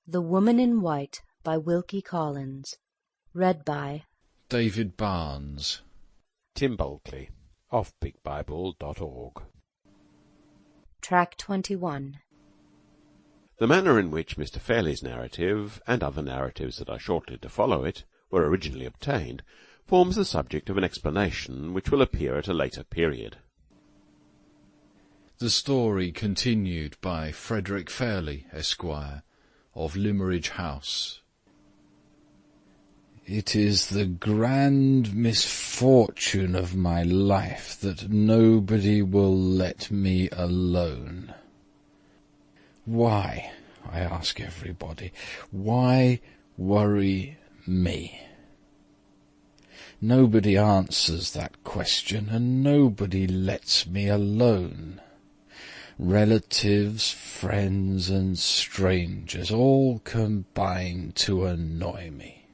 The Woman in White by Wilkie Collins. Read by David Barnes. Tim Bulkley, offbigbible.org. Track 21. The manner in which Mr. Fairley's narrative, and other narratives that are shortly to follow it, were originally obtained, forms the subject of an explanation which will appear at a later period. The story continued by Frederick Fairley, Esquire, of Limmeridge House. It is the grand misfortune of my life that nobody will let me alone. Why, I ask everybody, why worry me? Nobody answers that question, and nobody lets me alone. Relatives, friends, and strangers all combine to annoy me.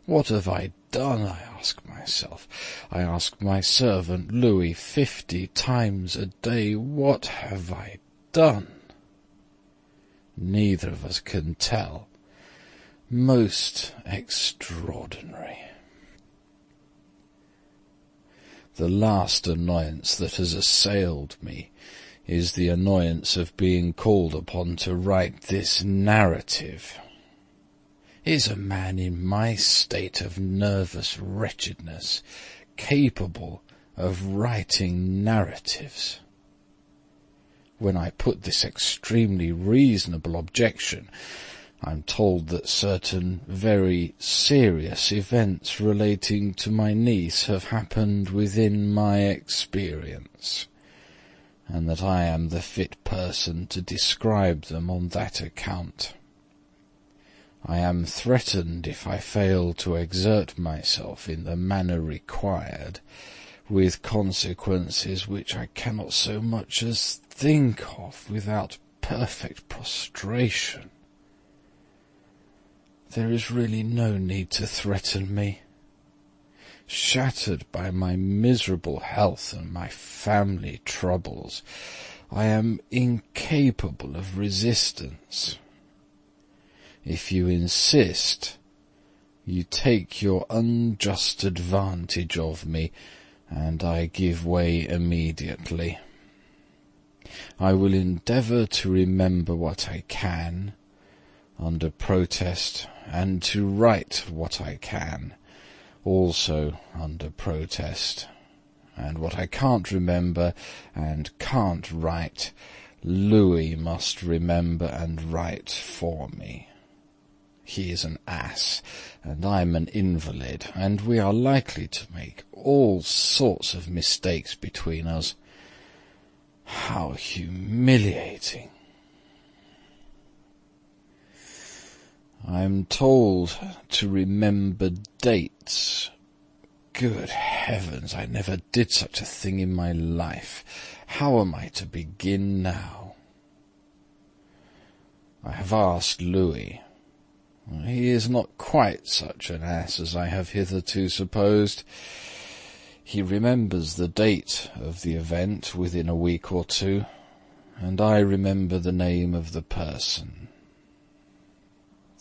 What have I done, I ask myself. I ask my servant Louis 50 times a day, what have I done? Neither of us can tell. Most extraordinary. The last annoyance that has assailed me is the annoyance of being called upon to write this narrative. Is a man in my state of nervous wretchedness capable of writing narratives? When I put this extremely reasonable objection, I'm told that certain very serious events relating to my niece have happened within my experience, and that I am the fit person to describe them on that account. I am threatened, if I fail to exert myself in the manner required, with consequences which I cannot so much as think of without perfect prostration. There is really no need to threaten me. Shattered by my miserable health and my family troubles, I am incapable of resistance. If you insist, you take your unjust advantage of me, and I give way immediately. I will endeavour to remember what I can, under protest, and to write what I can, also under protest, and what I can't remember and can't write, Louis must remember and write for me. He is an ass, and I'm an invalid, and we are likely to make all sorts of mistakes between us. How humiliating! I'm told to remember dates. Good heavens, I never did such a thing in my life. How am I to begin now? I have asked Louis. He is not quite such an ass as I have hitherto supposed. He remembers the date of the event within a week or two, and I remember the name of the person.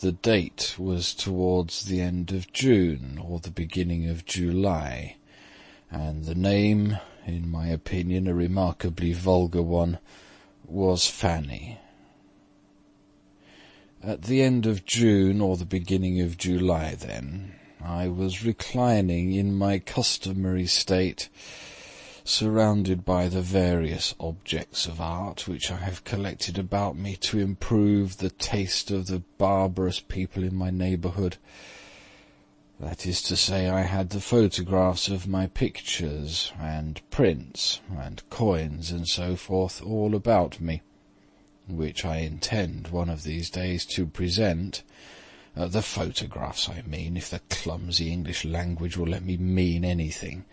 The date was towards the end of June or the beginning of July, and the name, in my opinion a remarkably vulgar one, was Fanny. At the end of June or the beginning of July, then, I was reclining in my customary state, surrounded by the various objects of art which I have collected about me to improve the taste of the barbarous people in my neighbourhood. That is to say, I had the photographs of my pictures, and prints, and coins, and so forth, all about me, which I intend one of these days to present. The photographs, I mean, if the clumsy English language will let me mean anything,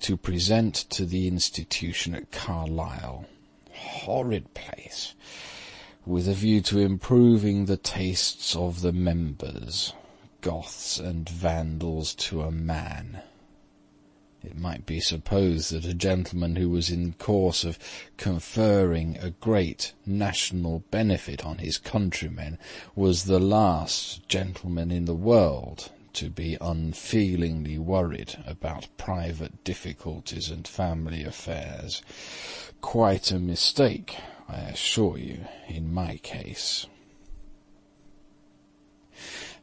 to present to the institution at Carlisle. Horrid place, with a view to improving the tastes of the members, Goths and Vandals to a man. It might be supposed that a gentleman who was in course of conferring a great national benefit on his countrymen was the last gentleman in the world to be unfeelingly worried about private difficulties and family affairs. Quite a mistake, I assure you, in my case.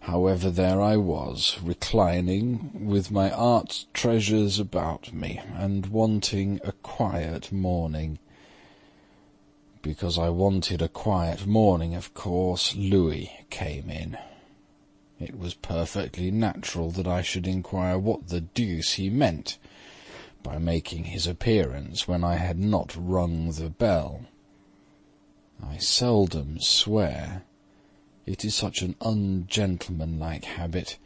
However, there I was, reclining, with my art treasures about me, and wanting a quiet morning. Because I wanted a quiet morning, of course, Louis came in. It was perfectly natural that I should inquire what the deuce he meant by making his appearance when I had not rung the bell. I seldom swear. It is such an ungentlemanlike habit.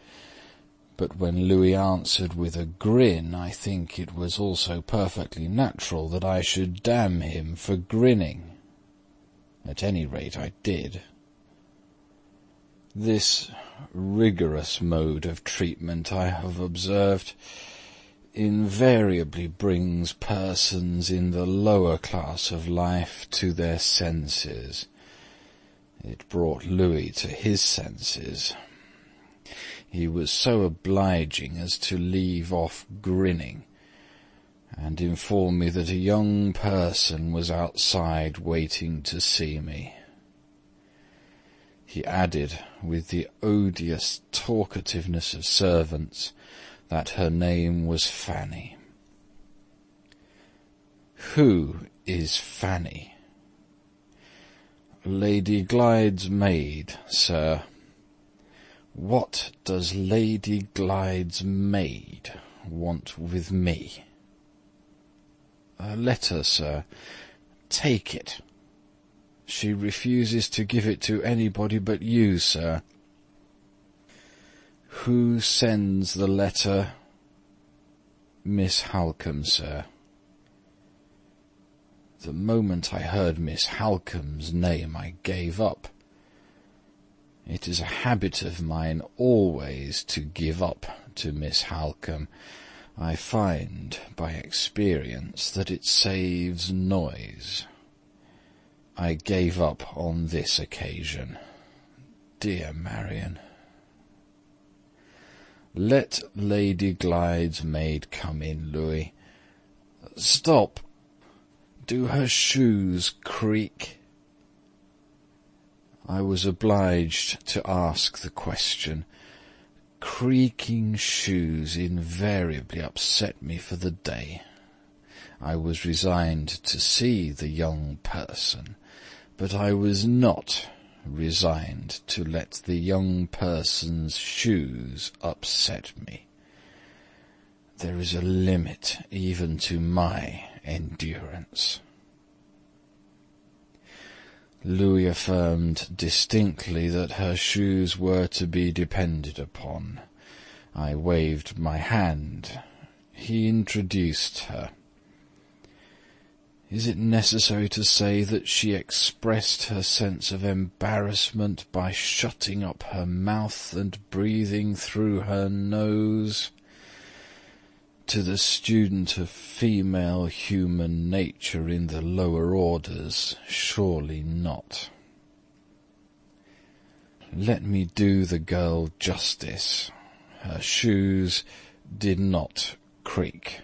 But when Louis answered with a grin, I think it was also perfectly natural that I should damn him for grinning. At any rate, I did. This rigorous mode of treatment, I have observed, invariably brings persons in the lower class of life to their senses. It brought Louis to his senses. He was so obliging as to leave off grinning, and inform me that a young person was outside waiting to see me. He added, with the odious talkativeness of servants, that her name was Fanny. Who is Fanny? Lady Glyde's maid, sir. What does Lady Glyde's maid want with me? A letter, sir. Take it. She refuses to give it to anybody but you, sir. Who sends the letter? Miss Halcombe, sir. The moment I heard Miss Halcombe's name, I gave up. It is a habit of mine always to give up to Miss Halcombe. I find by experience that it saves noise. I gave up on this occasion. Dear Marion. Let Lady Glyde's maid come in, Louis. Stop. Do her shoes creak? I was obliged to ask the question. Creaking shoes invariably upset me for the day. I was resigned to see the young person, but I was not resigned to let the young person's shoes upset me. There is a limit even to my endurance. Louis affirmed distinctly that her shoes were to be depended upon. I waved my hand. He introduced her. Is it necessary to say that she expressed her sense of embarrassment by shutting up her mouth and breathing through her nose? To the student of female human nature in the lower orders, surely not. Let me do the girl justice. Her shoes did not creak.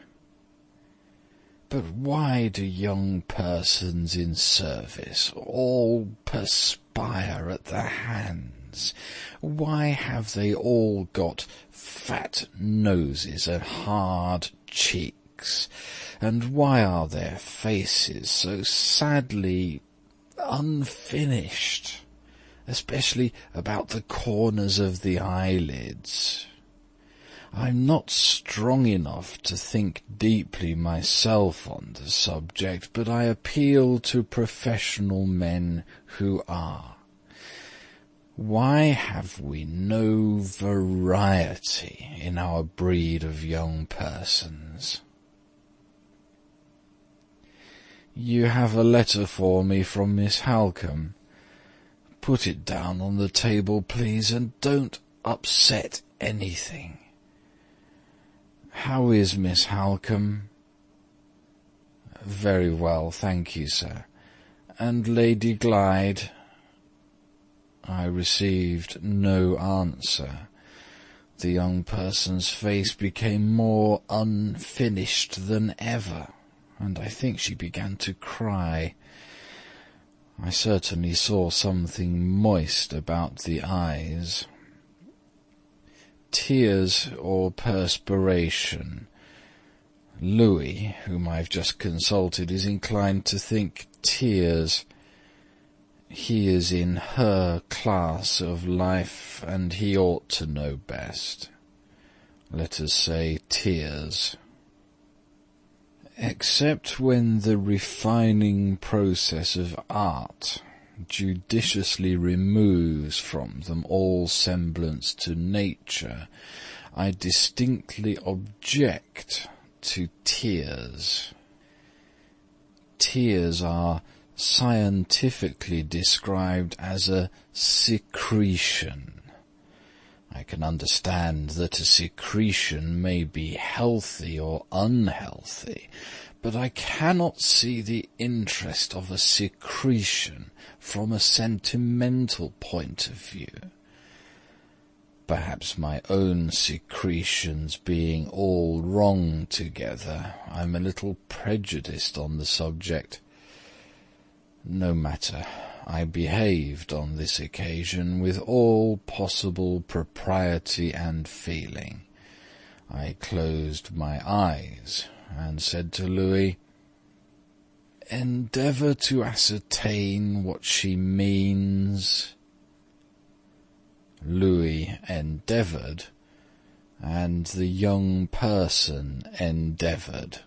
But why do young persons in service all perspire at the hands? Why have they all got fat noses and hard cheeks? And why are their faces so sadly unfinished, especially about the corners of the eyelids? I'm not strong enough to think deeply myself on the subject, but I appeal to professional men who are. Why have we no variety in our breed of young persons? You have a letter for me from Miss Halcombe. Put it down on the table, please, and don't upset anything. How is Miss Halcombe?" "Very well, thank you, sir." "And Lady Glyde?" I received no answer. The young person's face became more unfinished than ever, and I think she began to cry. I certainly saw something moist about the eyes. Tears or perspiration? Louis, whom I've just consulted, is inclined to think tears. He is in her class of life, and he ought to know best. Let us say tears. Except when the refining process of art judiciously removes from them all semblance to nature, I distinctly object to tears. Tears are scientifically described as a secretion. I can understand that a secretion may be healthy or unhealthy, but I cannot see the interest of a secretion from a sentimental point of view. Perhaps my own secretions being all wrong together, I'm a little prejudiced on the subject. No matter, I behaved on this occasion with all possible propriety and feeling. I closed my eyes and said to Louis, "Endeavour to ascertain what she means." Louis endeavoured, and the young person endeavoured.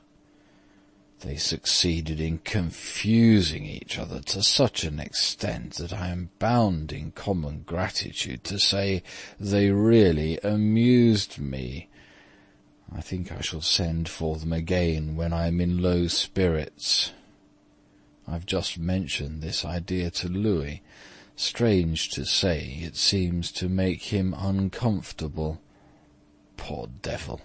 They succeeded in confusing each other to such an extent that I am bound in common gratitude to say they really amused me. I think I shall send for them again when I am in low spirits. I've just mentioned this idea to Louis. Strange to say, it seems to make him uncomfortable. Poor devil!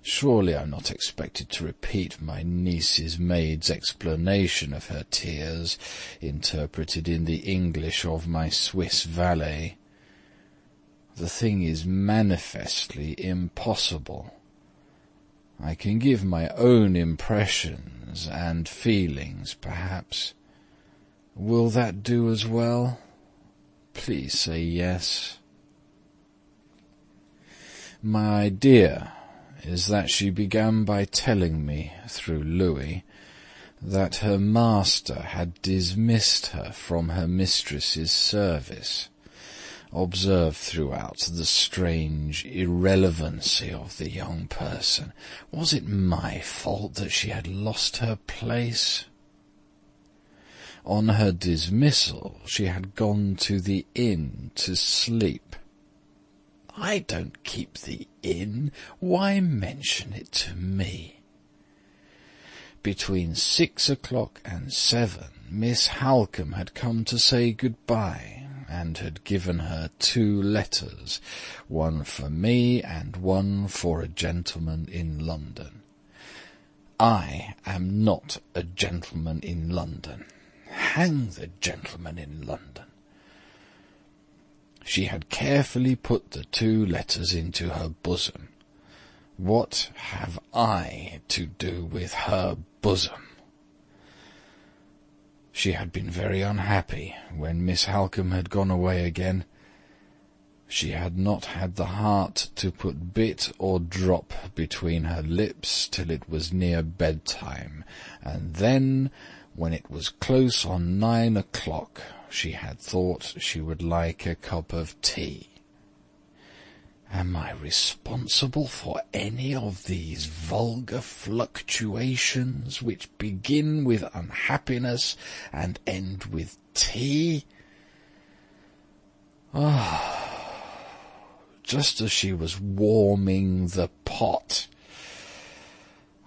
Surely I'm not expected to repeat my niece's maid's explanation of her tears, interpreted in the English of my Swiss valet. The thing is manifestly impossible. I can give my own impressions and feelings, perhaps. Will that do as well? Please say yes. My idea is that she began by telling me, through Louis, that her master had dismissed her from her mistress's service. Observe throughout the strange irrelevancy of the young person. Was it my fault that she had lost her place? On her dismissal, she had gone to the inn to sleep. I don't keep the inn. Why mention it to me? Between 6 o'clock and 7, Miss Halcombe had come to say good-bye, and had given her 2 letters, one for me and one for a gentleman in London. I am not a gentleman in London. Hang the gentleman in London. She had carefully put the 2 letters into her bosom. What have I to do with her bosom? She had been very unhappy when Miss Halcombe had gone away again. She had not had the heart to put bit or drop between her lips till it was near bedtime, and then, when it was close on 9 o'clock, she had thought she would like a cup of tea. Am I responsible for any of these vulgar fluctuations which begin with unhappiness and end with tea? Just as she was warming the pot.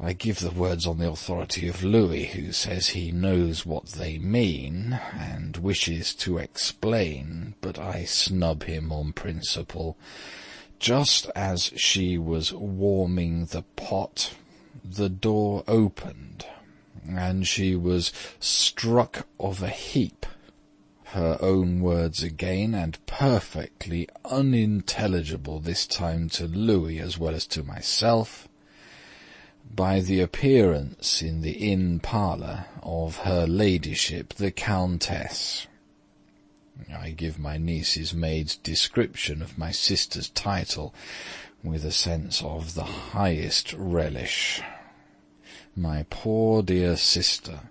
I give the words on the authority of Louis, who says he knows what they mean, and wishes to explain, but I snub him on principle. Just as she was warming the pot, the door opened, and she was struck of a heap, her own words again, and perfectly unintelligible this time to Louis as well as to myself, by the appearance in the inn parlour of her ladyship the Countess. I give my niece's maid's description of my sister's title with a sense of the highest relish. My poor dear sister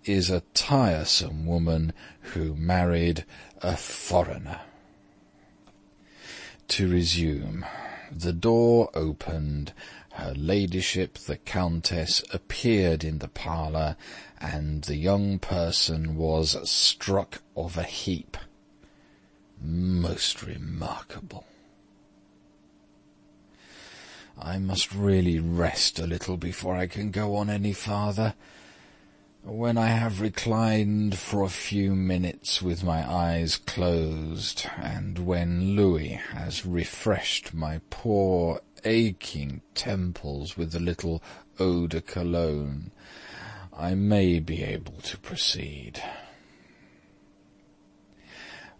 is a tiresome woman who married a foreigner. To resume, the door opened, her ladyship the Countess appeared in the parlour, and the young person was struck of a heap. Most remarkable. I must really rest a little before I can go on any farther. When I have reclined for a few minutes with my eyes closed, and when Louis has refreshed my poor aching temples with a little eau de cologne, I may be able to proceed.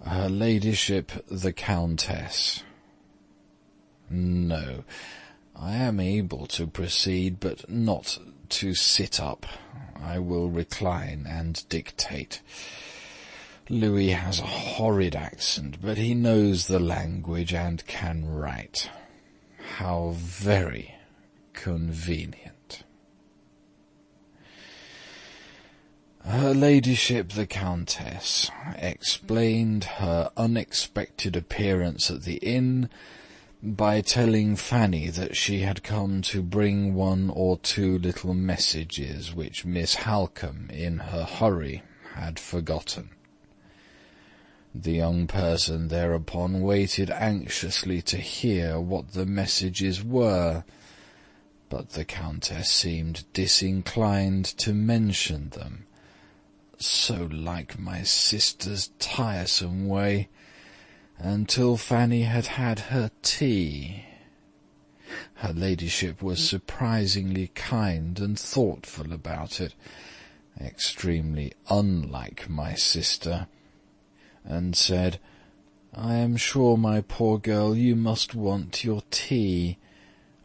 Her ladyship the Countess. No, I am able to proceed, but not to sit up. I will recline and dictate. Louis has a horrid accent, but he knows the language and can write. How very convenient. Her ladyship the Countess explained her unexpected appearance at the inn by telling Fanny that she had come to bring one or two little messages which Miss Halcombe, in her hurry, had forgotten. The young person thereupon waited anxiously to hear what the messages were, but the Countess seemed disinclined to mention them, so like my sister's tiresome way, until Fanny had had her tea. Her ladyship was surprisingly kind and thoughtful about it, extremely unlike my sister, and said, "I am sure, my poor girl, you must want your tea.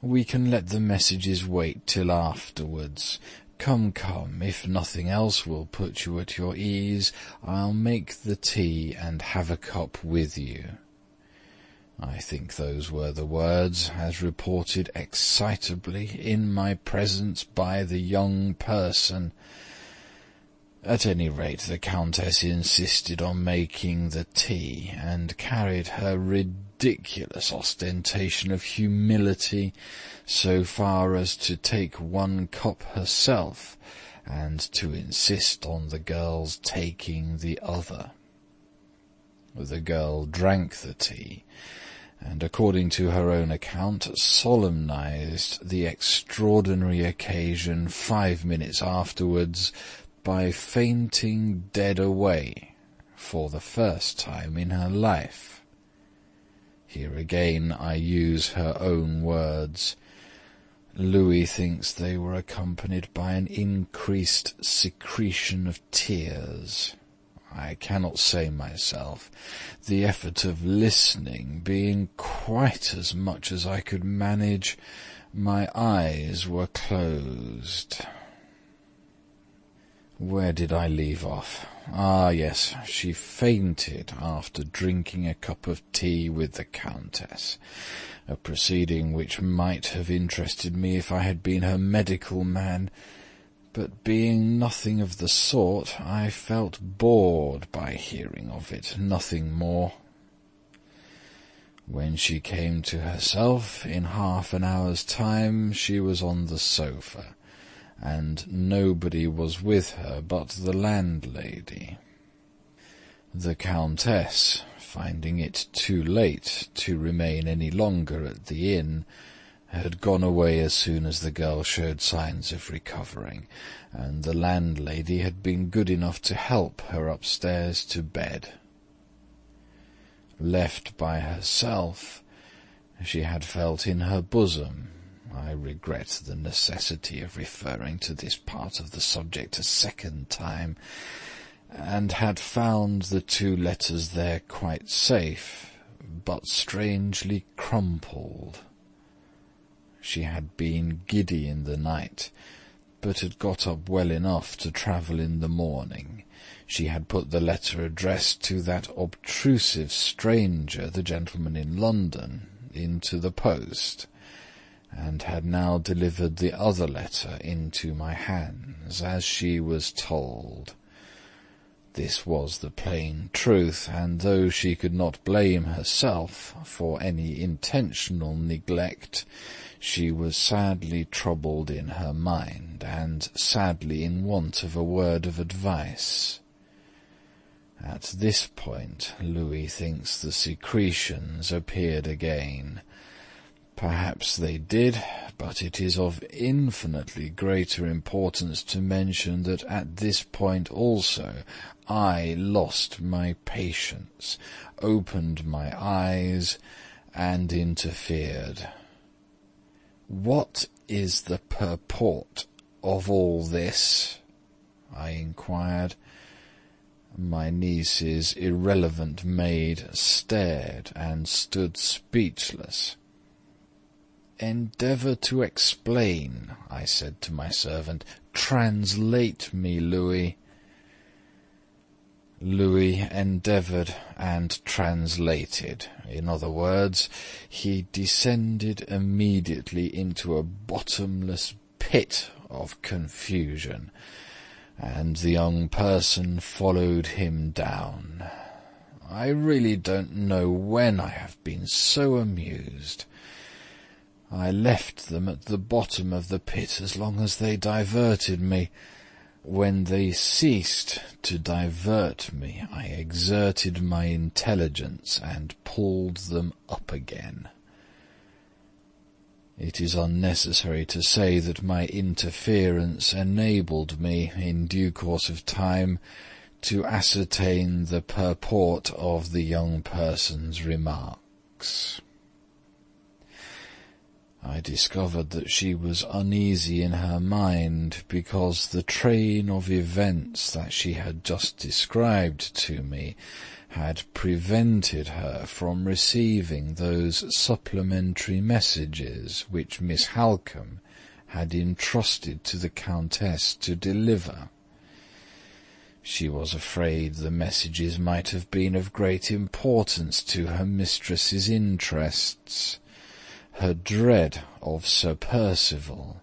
We can let the messages wait till afterwards. Come, come, if nothing else will put you at your ease, I'll make the tea and have a cup with you." I think those were the words, as reported excitably in my presence by the young person. At any rate, the Countess insisted on making the tea, and carried her ridiculous ostentation of humility so far as to take one cup herself, and to insist on the girl's taking the other. The girl drank the tea, and according to her own account, solemnized the extraordinary occasion 5 minutes afterwards by fainting dead away for the first time in her life. Here again I use her own words. Louis thinks they were accompanied by an increased secretion of tears. I cannot say myself, the effort of listening being quite as much as I could manage. My eyes were closed. Where did I leave off? Ah, yes, she fainted after drinking a cup of tea with the Countess, a proceeding which might have interested me if I had been her medical man, but being nothing of the sort, I felt bored by hearing of it, nothing more. When she came to herself, in half an hour's time, she was on the sofa, and nobody was with her but the landlady. The Countess, finding it too late to remain any longer at the inn, had gone away as soon as the girl showed signs of recovering, and the landlady had been good enough to help her upstairs to bed. Left by herself, she had felt in her bosom. I regret the necessity of referring to this part of the subject a second time, and had found the 2 letters there quite safe, but strangely crumpled. She had been giddy in the night, but had got up well enough to travel in the morning. She had put the letter addressed to that obtrusive stranger, the gentleman in London, into the post, and had now delivered the other letter into my hands, as she was told. This was the plain truth, and though she could not blame herself for any intentional neglect, she was sadly troubled in her mind, and sadly in want of a word of advice. At this point, Louis thinks the secretions appeared again. Perhaps they did, but it is of infinitely greater importance to mention that at this point also I lost my patience, opened my eyes, and interfered. "What is the purport of all this?" I inquired. My niece's irrelevant maid stared and stood speechless. "Endeavour to explain," I said to my servant. "Translate me, Louis." Louis endeavoured and translated. In other words, he descended immediately into a bottomless pit of confusion, and the young person followed him down. I really don't know when I have been so amused. I left them at the bottom of the pit as long as they diverted me. When they ceased to divert me, I exerted my intelligence and pulled them up again. It is unnecessary to say that my interference enabled me, in due course of time, to ascertain the purport of the young person's remarks. I discovered that she was uneasy in her mind because the train of events that she had just described to me had prevented her from receiving those supplementary messages which Miss Halcombe had entrusted to the Countess to deliver. She was afraid the messages might have been of great importance to her mistress's interests. Her dread of Sir Percival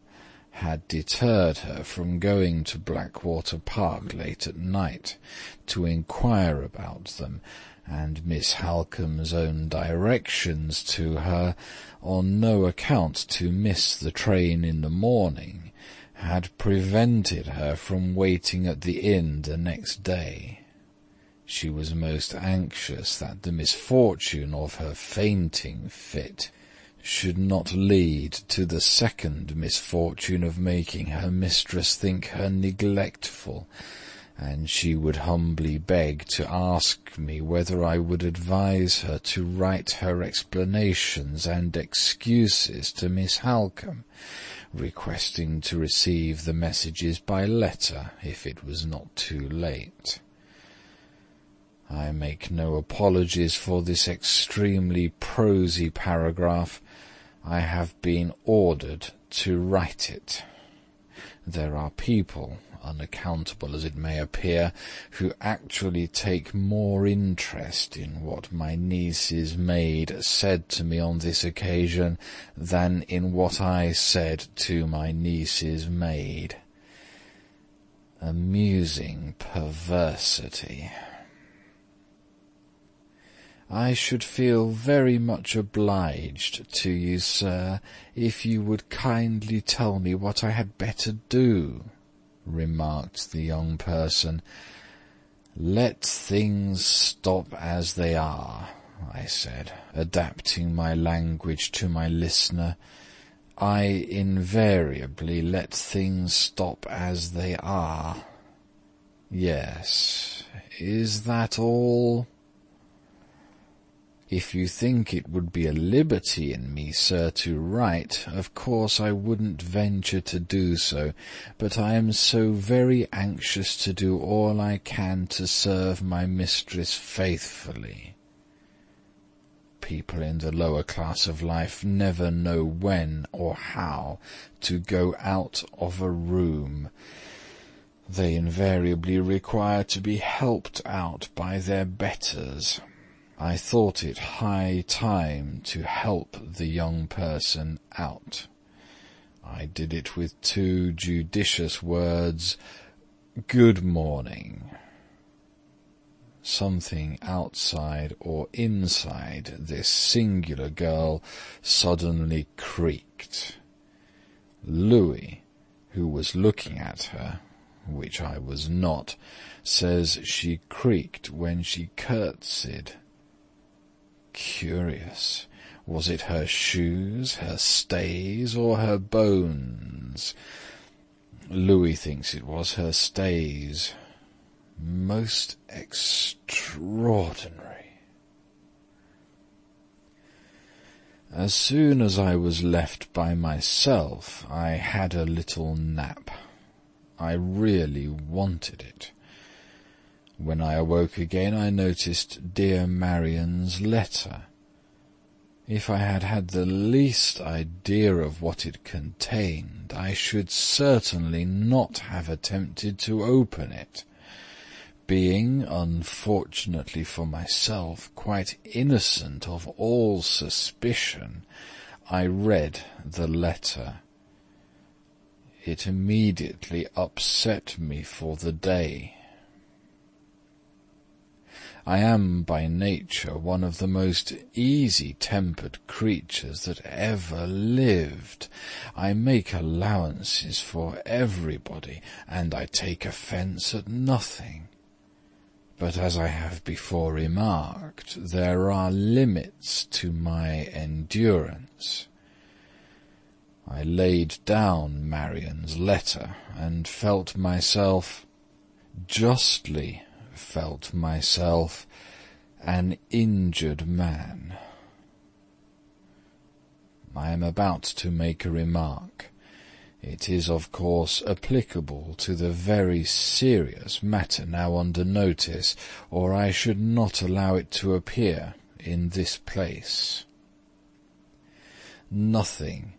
had deterred her from going to Blackwater Park late at night to inquire about them, and Miss Halcombe's own directions to her, on no account to miss the train in the morning, had prevented her from waiting at the inn the next day. She was most anxious that the misfortune of her fainting fit should not lead to the second misfortune of making her mistress think her neglectful, and she would humbly beg to ask me whether I would advise her to write her explanations and excuses to Miss Halcombe, requesting to receive the messages by letter if it was not too late. I make no apologies for this extremely prosy paragraph. I have been ordered to write it. There are people, unaccountable as it may appear, who actually take more interest in what my niece's maid said to me on this occasion than in what I said to my niece's maid. Amusing perversity. I should feel very much obliged to you, sir, if you would kindly tell me what I had better do, remarked the young person. Let things stop as they are, I said, adapting my language to my listener. I invariably let things stop as they are. Yes, is that all? If you think it would be a liberty in me, sir, to write, of course I wouldn't venture to do so, but I am so very anxious to do all I can to serve my mistress faithfully. People in the lower class of life never know when or how to go out of a room. They invariably require to be helped out by their betters. I thought it high time to help the young person out. I did it with 2 judicious words, "Good morning." Something outside or inside this singular girl suddenly creaked. Louis, who was looking at her, which I was not, says she creaked when she curtsied. Curious. Was it her shoes, her stays, or her bones? Louis thinks it was her stays. Most extraordinary. As soon as I was left by myself, I had a little nap. I really wanted it. When I awoke again, I noticed dear Marian's letter. If I had had the least idea of what it contained, I should certainly not have attempted to open it. Being, unfortunately for myself, quite innocent of all suspicion, I read the letter. It immediately upset me for the day. I am by nature one of the most easy-tempered creatures that ever lived. I make allowances for everybody, and I take offence at nothing. But as I have before remarked, there are limits to my endurance. I laid down Marian's letter, and justly felt myself an injured man. I am about to make a remark. It is, of course, applicable to the very serious matter now under notice, or I should not allow it to appear in this place. Nothing,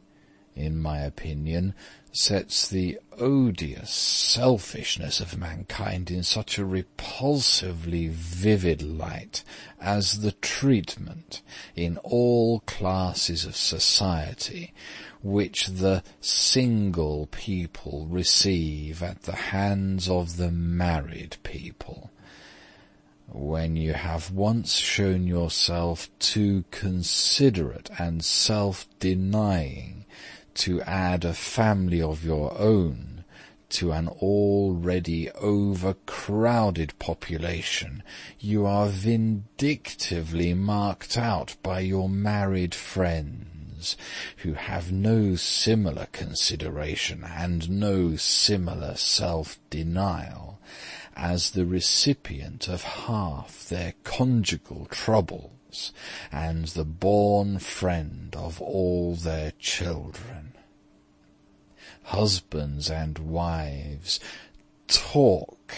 in my opinion, sets the odious selfishness of mankind in such a repulsively vivid light as the treatment, in all classes of society, which the single people receive at the hands of the married people. When you have once shown yourself too considerate and self-denying to add a family of your own to an already overcrowded population, you are vindictively marked out by your married friends, who have no similar consideration and no similar self-denial, as the recipient of half their conjugal troubles and the born friend of all their children. Husbands and wives talk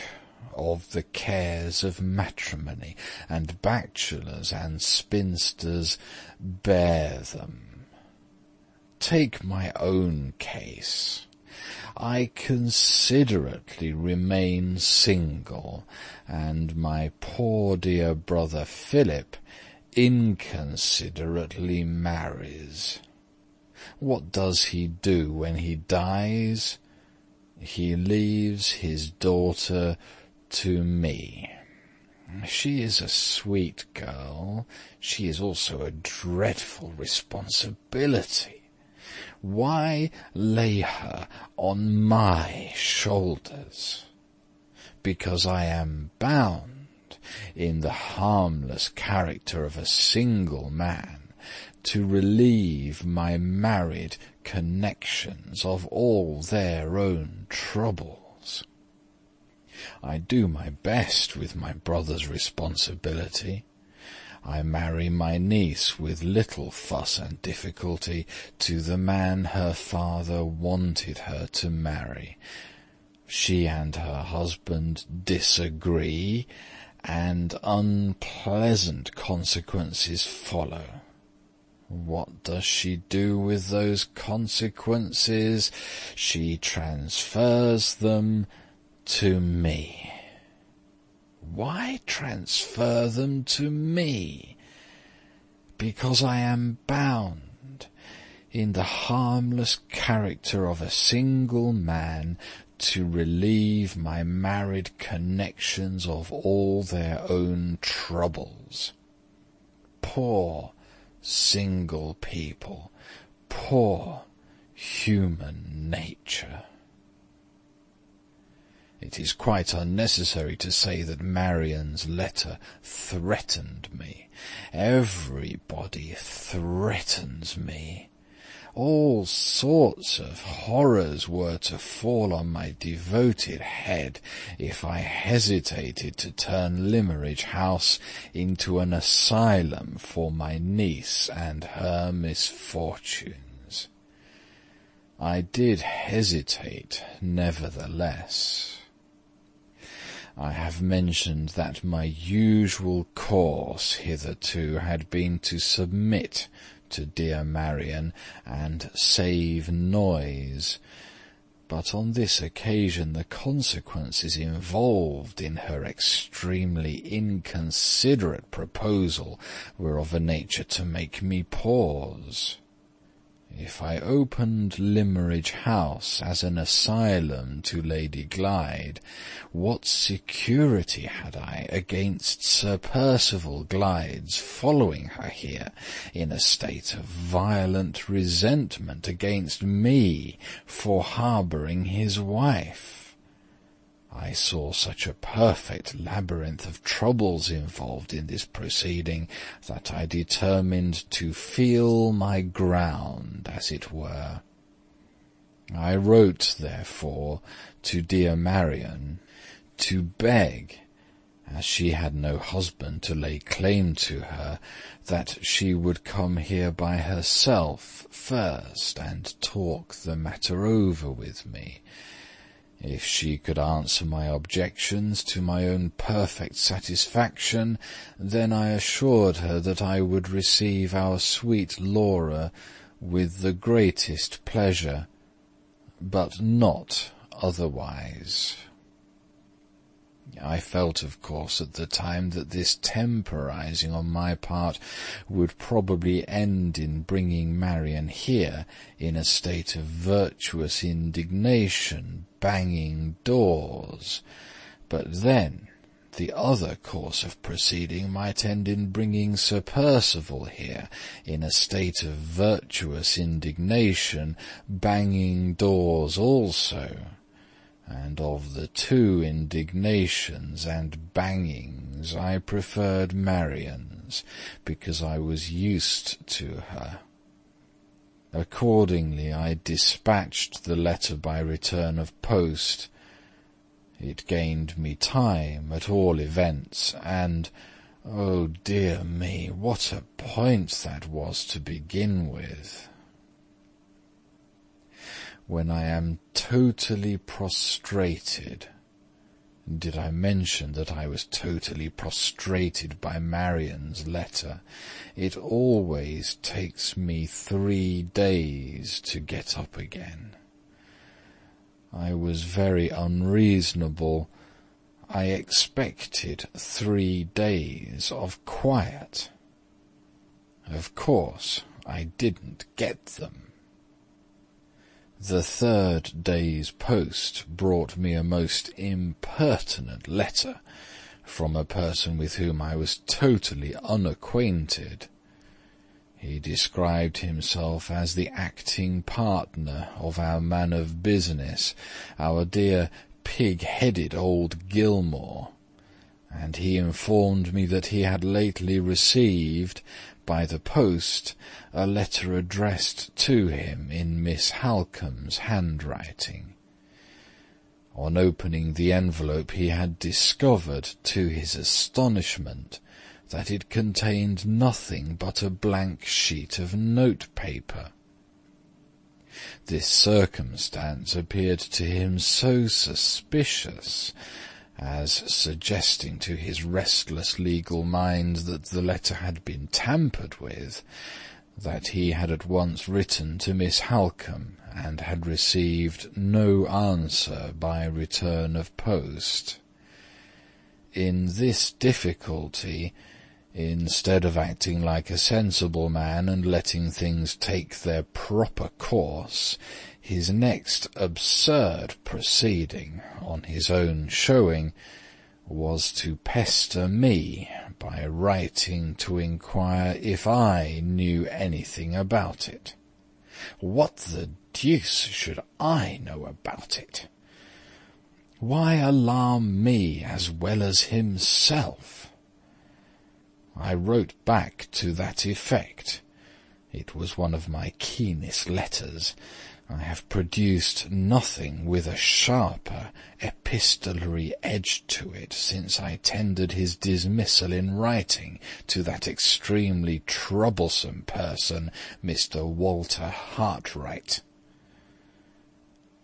of the cares of matrimony, and bachelors and spinsters bear them. Take my own case. I considerately remain single, and my poor dear brother Philip inconsiderately marries. What does he do when he dies? He leaves his daughter to me. She is a sweet girl. She is also a dreadful responsibility. Why lay her on my shoulders? Because I am bound, in the harmless character of a single man, to relieve my married connections of all their own troubles. I do my best with my brother's responsibility. I marry my niece with little fuss and difficulty to the man her father wanted her to marry. She and her husband disagree, and unpleasant consequences follow. What does she do with those consequences? She transfers them to me. Why transfer them to me? Because I am bound, in the harmless character of a single man, to relieve my married connections of all their own troubles. Poor single people, poor human nature. It is quite unnecessary to say that Marian's letter threatened me. Everybody threatens me. All sorts of horrors were to fall on my devoted head if I hesitated to turn Limmeridge House into an asylum for my niece and her misfortunes. I did hesitate, nevertheless. I have mentioned that my usual course hitherto had been to submit to dear Marian and save noise, but on this occasion the consequences involved in her extremely inconsiderate proposal were of a nature to make me pause. If I opened Limmeridge House as an asylum to Lady Glyde, what security had I against Sir Percival Glyde's following her here in a state of violent resentment against me for harbouring his wife? I saw such a perfect labyrinth of troubles involved in this proceeding that I determined to feel my ground, as it were. I wrote, therefore, to dear Marian to beg, as she had no husband to lay claim to her, that she would come here by herself first and talk the matter over with me. If she could answer my objections to my own perfect satisfaction, then I assured her that I would receive our sweet Laura with the greatest pleasure, but not otherwise. I felt, of course, at the time that this temporizing on my part would probably end in bringing Marian here in a state of virtuous indignation, banging doors. But then the other course of proceeding might end in bringing Sir Percival here in a state of virtuous indignation, banging doors also. And of the two indignations and bangings, I preferred Marian's, because I was used to her. Accordingly, I dispatched the letter by return of post. It gained me time, at all events, and, oh dear me, what a point that was to begin with! When I am totally prostrated. Did I mention that I was totally prostrated by Marian's letter? It always takes me 3 days to get up again. I was very unreasonable. I expected 3 days of quiet. Of course, I didn't get them. The 3rd day's post brought me a most impertinent letter from a person with whom I was totally unacquainted. He described himself as the acting partner of our man of business, our dear pig-headed old Gilmore, and he informed me that he had lately received, by the post, a letter addressed to him in Miss Halcombe's handwriting. On opening the envelope, he had discovered, to his astonishment, that it contained nothing but a blank sheet of note-paper. This circumstance appeared to him so suspicious, as suggesting to his restless legal mind that the letter had been tampered with, that he had at once written to Miss Halcombe, and had received no answer by return of post. In this difficulty, instead of acting like a sensible man and letting things take their proper course, his next absurd proceeding, on his own showing, was to pester me by writing to inquire if I knew anything about it. What the deuce should I know about it? Why alarm me as well as himself? I wrote back to that effect. It was one of my keenest letters. I have produced nothing with a sharper epistolary edge to it since I tendered his dismissal in writing to that extremely troublesome person, Mr. Walter Hartwright.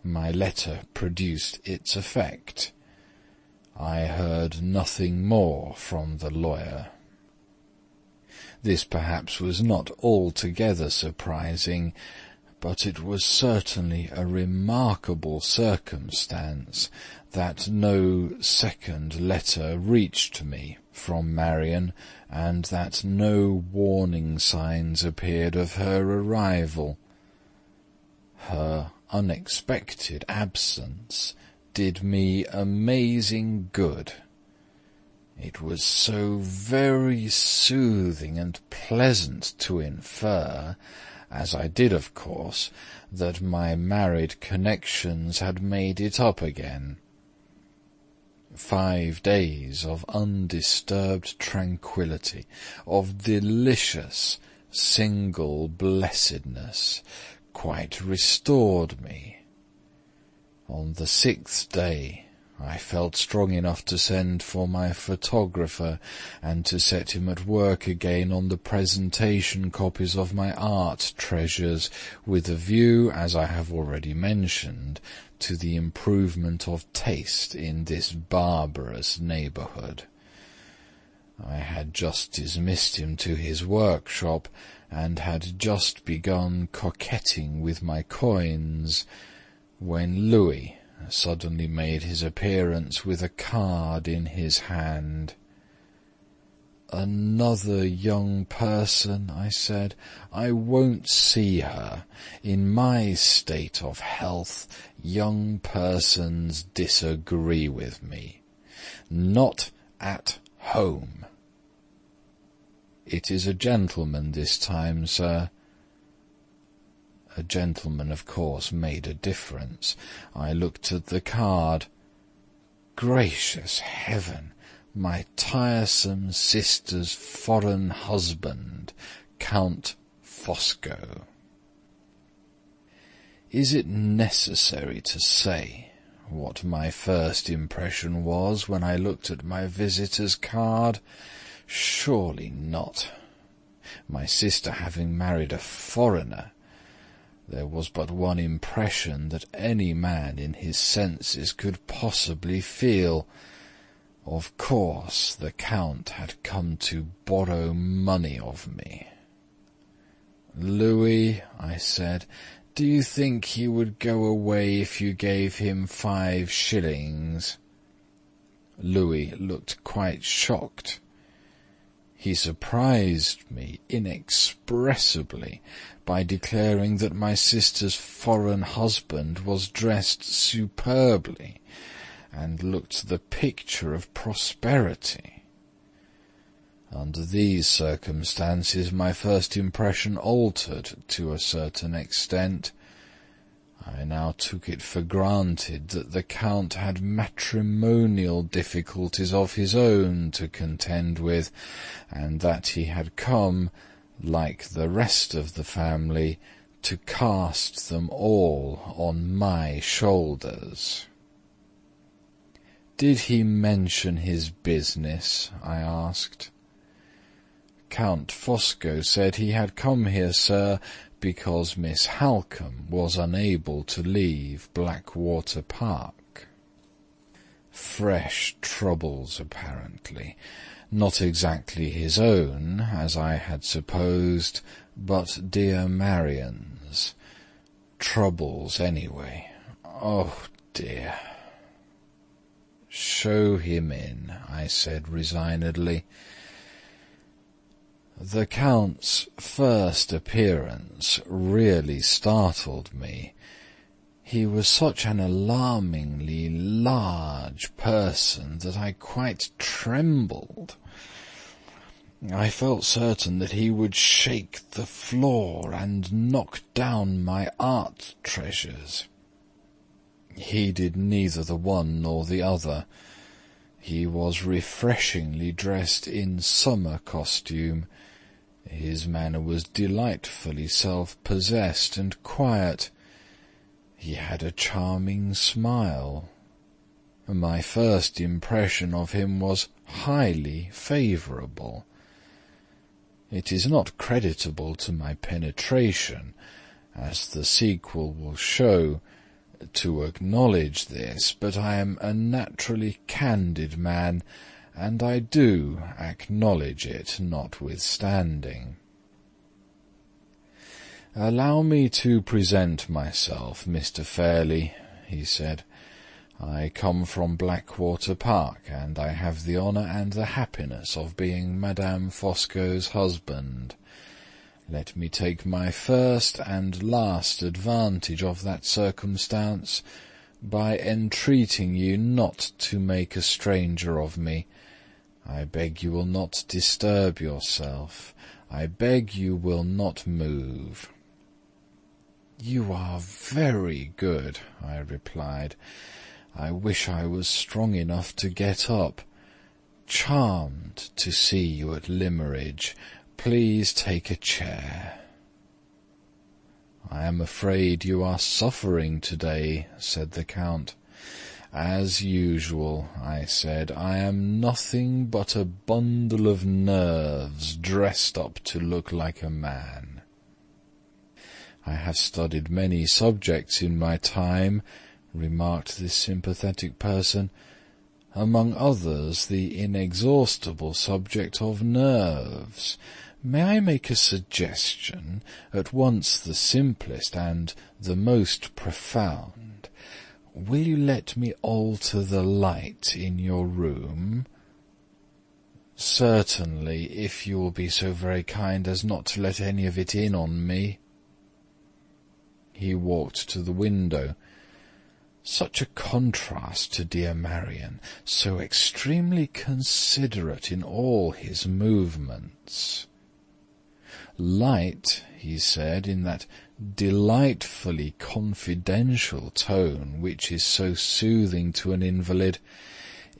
My letter produced its effect. I heard nothing more from the lawyer. This perhaps was not altogether surprising, but it was certainly a remarkable circumstance that no second letter reached me from Marian, and that no warning signs appeared of her arrival. Her unexpected absence did me amazing good. It was so very soothing and pleasant to infer, as I did of course, that my married connections had made it up again. 5 days of undisturbed tranquillity, of delicious single blessedness, quite restored me. On the 6th day I felt strong enough to send for my photographer and to set him at work again on the presentation copies of my art treasures, with a view, as I have already mentioned, to the improvement of taste in this barbarous neighbourhood. I had just dismissed him to his workshop, and had just begun coquetting with my coins, when Louis suddenly made his appearance with a card in his hand. "Another young person," I said. "I won't see her. In my state of health, young persons disagree with me. Not at home." "It is a gentleman this time, sir." A gentleman, of course, made a difference. I looked at the card. Gracious heaven! My tiresome sister's foreign husband, Count Fosco. Is it necessary to say what my first impression was when I looked at my visitor's card? Surely not. My sister having married a foreigner, there was but one impression that any man in his senses could possibly feel. Of course, the Count had come to borrow money of me. "Louis," I said, "do you think he would go away if you gave him 5 shillings? Louis looked quite shocked. He surprised me inexpressibly by declaring that my sister's foreign husband was dressed superbly, and looked the picture of prosperity. Under these circumstances my first impression altered to a certain extent. I now took it for granted that the Count had matrimonial difficulties of his own to contend with, and that he had come, like the rest of the family, to cast them all on my shoulders. "Did he mention his business?" I asked. Count Fosco said he had come here, sir, because Miss Halcombe was unable to leave Blackwater Park. Fresh troubles, apparently. Not exactly his own, as I had supposed, but dear Marian's. Troubles, anyway. Oh, dear. "Show him in," I said resignedly. The Count's first appearance really startled me. He was such an alarmingly large person that I quite trembled. I felt certain that he would shake the floor and knock down my art treasures. He did neither the one nor the other. He was refreshingly dressed in summer costume. His manner was delightfully self-possessed and quiet. He had a charming smile. My first impression of him was highly favourable. It is not creditable to my penetration, as the sequel will show, to acknowledge this, but I am a naturally candid man, and I do acknowledge it notwithstanding. "Allow me to present myself, Mr. Fairley," he said. "I come from Blackwater Park, and I have the honour and the happiness of being Madame Fosco's husband. Let me take my first and last advantage of that circumstance by entreating you not to make a stranger of me. I beg you will not disturb yourself. I beg you will not move." "You are very good," I replied. "I wish I was strong enough to get up. Charmed to see you at Limmeridge. Please take a chair." "I am afraid you are suffering to-day," said the Count. "As usual," I said. "I am nothing but a bundle of nerves dressed up to look like a man." "I have studied many subjects in my time," remarked this sympathetic person, "among others the inexhaustible subject of nerves. May I make a suggestion, at once the simplest and the most profound? Will you let me alter the light in your room?" "Certainly, if you will be so very kind as not to let any of it in on me." He walked to the window. Such a contrast to dear Marian, so extremely considerate in all his movements. "Light," he said, in that delightfully confidential tone which is so soothing to an invalid,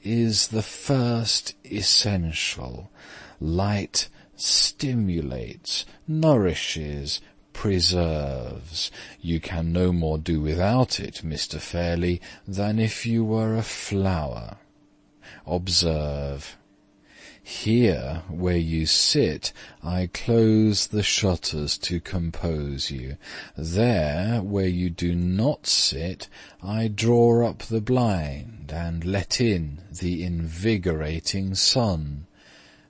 "is the first essential. Light stimulates, nourishes, preserves. You can no more do without it, Mr. Fairley, than if you were a flower. Observe. Here, where you sit, I close the shutters to compose you. There, where you do not sit, I draw up the blind and let in the invigorating sun.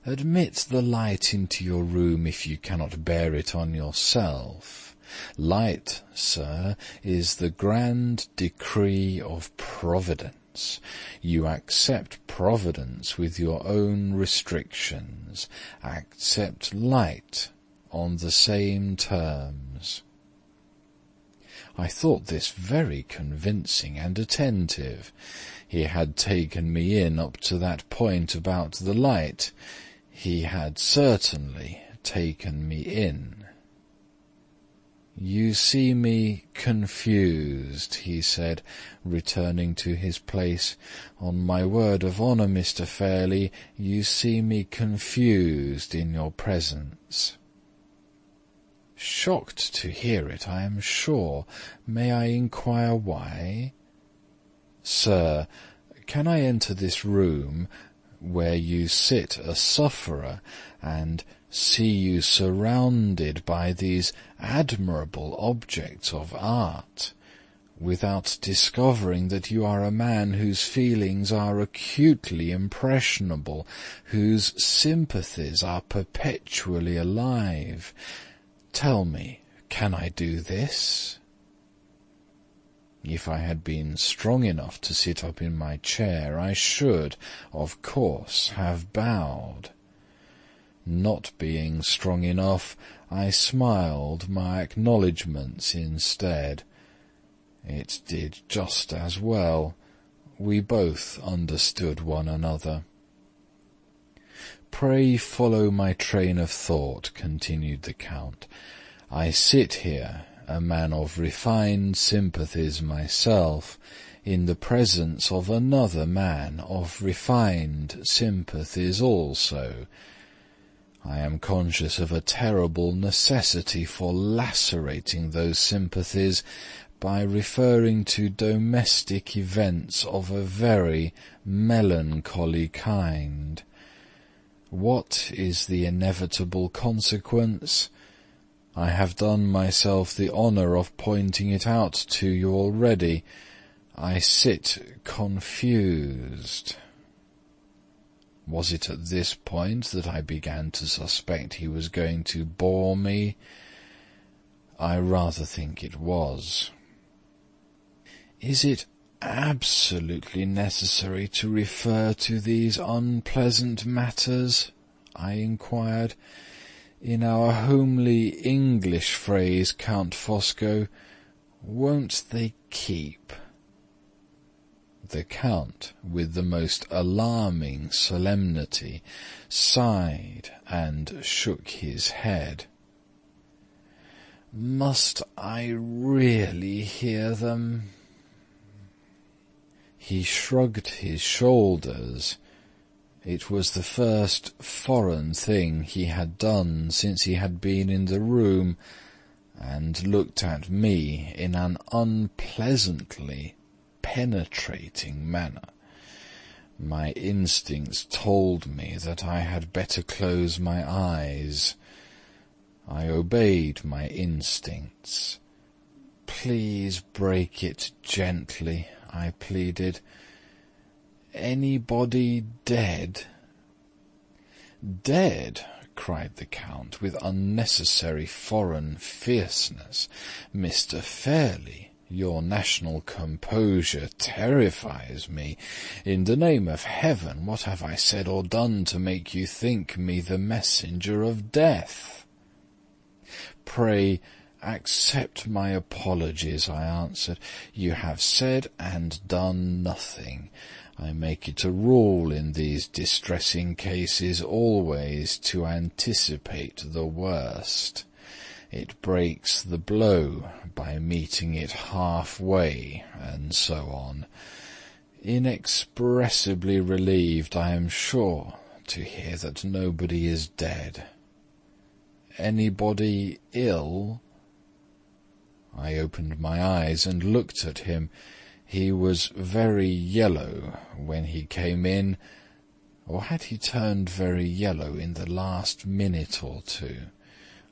Admit the light into your room if you cannot bear it on yourself. Light, sir, is the grand decree of Providence. You accept Providence with your own restrictions. Accept light on the same terms." I thought this very convincing and attentive. He had taken me in up to that point about the light. He had certainly taken me in. "You see me confused," he said, returning to his place. "On my word of honour, Mr. Fairley, you see me confused in your presence." "Shocked to hear it, I am sure. May I inquire why?" "Sir, can I enter this room, where you sit a sufferer, and see you surrounded by these admirable objects of art, without discovering that you are a man whose feelings are acutely impressionable, whose sympathies are perpetually alive. Tell me, can I do this?" If I had been strong enough to sit up in my chair, I should, of course, have bowed. Not being strong enough, I smiled my acknowledgments instead. It did just as well. We both understood one another. "Pray follow my train of thought," continued the Count. "I sit here, a man of refined sympathies myself, in the presence of another man of refined sympathies also. I am conscious of a terrible necessity for lacerating those sympathies by referring to domestic events of a very melancholy kind. What is the inevitable consequence? I have done myself the honour of pointing it out to you already. I sit confused." Was it at this point that I began to suspect he was going to bore me? I rather think it was. "Is it absolutely necessary to refer to these unpleasant matters?" I inquired. "In our homely English phrase, Count Fosco, won't they keep?" The Count, with the most alarming solemnity, sighed and shook his head. "Must I really hear them?" He shrugged his shoulders. It was the first foreign thing he had done since he had been in the room, and looked at me in an unpleasantly penetrating manner. My instincts told me that I had better close my eyes. I obeyed my instincts. "Please break it gently," I pleaded. "Anybody dead?" "Dead?" cried the Count, with unnecessary foreign fierceness. "Mr. Fairley, your national composure terrifies me. In the name of heaven, what have I said or done to make you think me the messenger of death?" "Pray accept my apologies," I answered. "You have said and done nothing. I make it a rule in these distressing cases always to anticipate the worst. It breaks the blow by meeting it half-way, and so on. Inexpressibly relieved, I am sure, to hear that nobody is dead. Anybody ill?" I opened my eyes and looked at him. He was very yellow when he came in, or had he turned very yellow in the last minute or two?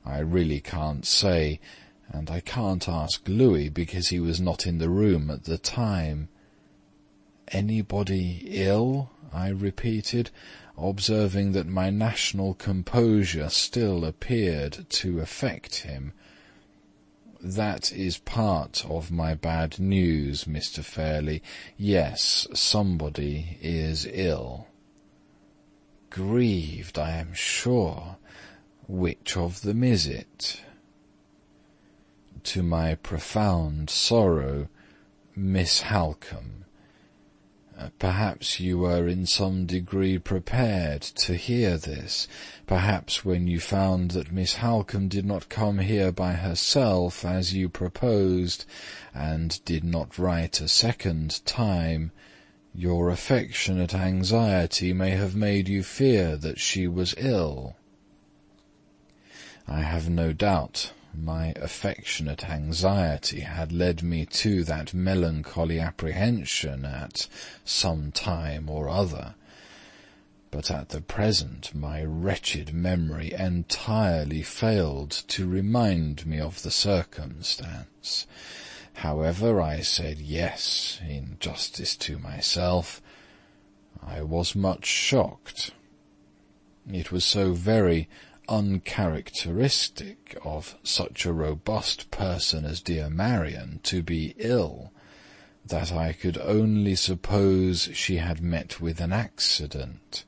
I really can't say, and I can't ask Louis because he was not in the room at the time. "Anybody ill?" I repeated, observing that my national composure still appeared to affect him. "That is part of my bad news, Mr. Fairley. Yes, somebody is ill." "Grieved, I am sure. Which of them is it?" To my profound sorrow, Miss Halcombe. Perhaps you were in some degree prepared to hear this. Perhaps when you found that Miss Halcombe did not come here by herself, as you proposed, and did not write a second time, your affectionate anxiety may have made you fear that she was ill. I have no doubt my affectionate anxiety had led me to that melancholy apprehension at some time or other. but at the present my wretched memory entirely failed to remind me of the circumstance. However, I said yes, in justice to myself. I was much shocked. It was so very uncharacteristic of such a robust person as dear Marian to be ill, that I could only suppose she had met with an accident,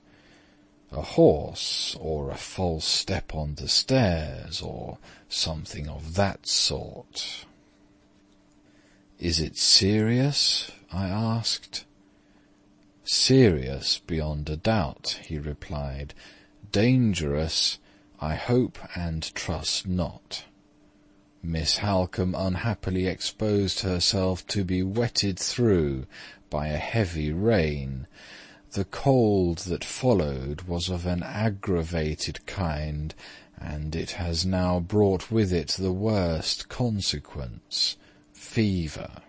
a horse, or a false step on the stairs, or something of that sort. "Is it serious?" I asked. "Serious beyond a doubt," he replied. "Dangerous, I hope and trust not. Miss Halcombe unhappily exposed herself to be wetted through by a heavy rain. The cold that followed was of an aggravated kind, and it has now brought with it the worst consequence, fever."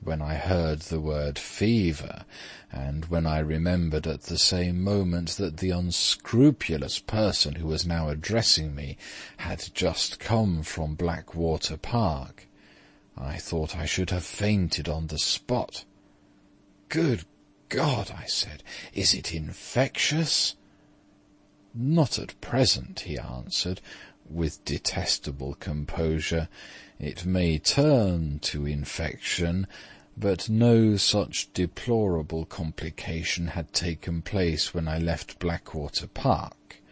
When I heard the word fever, and when I remembered at the same moment that the unscrupulous person who was now addressing me had just come from Blackwater Park, I thought I should have fainted on the spot. "Good God," I said, "is it infectious?" "Not at present," he answered, with detestable composure. "It may turn to infection, but no such deplorable complication had taken place when I left Blackwater Park.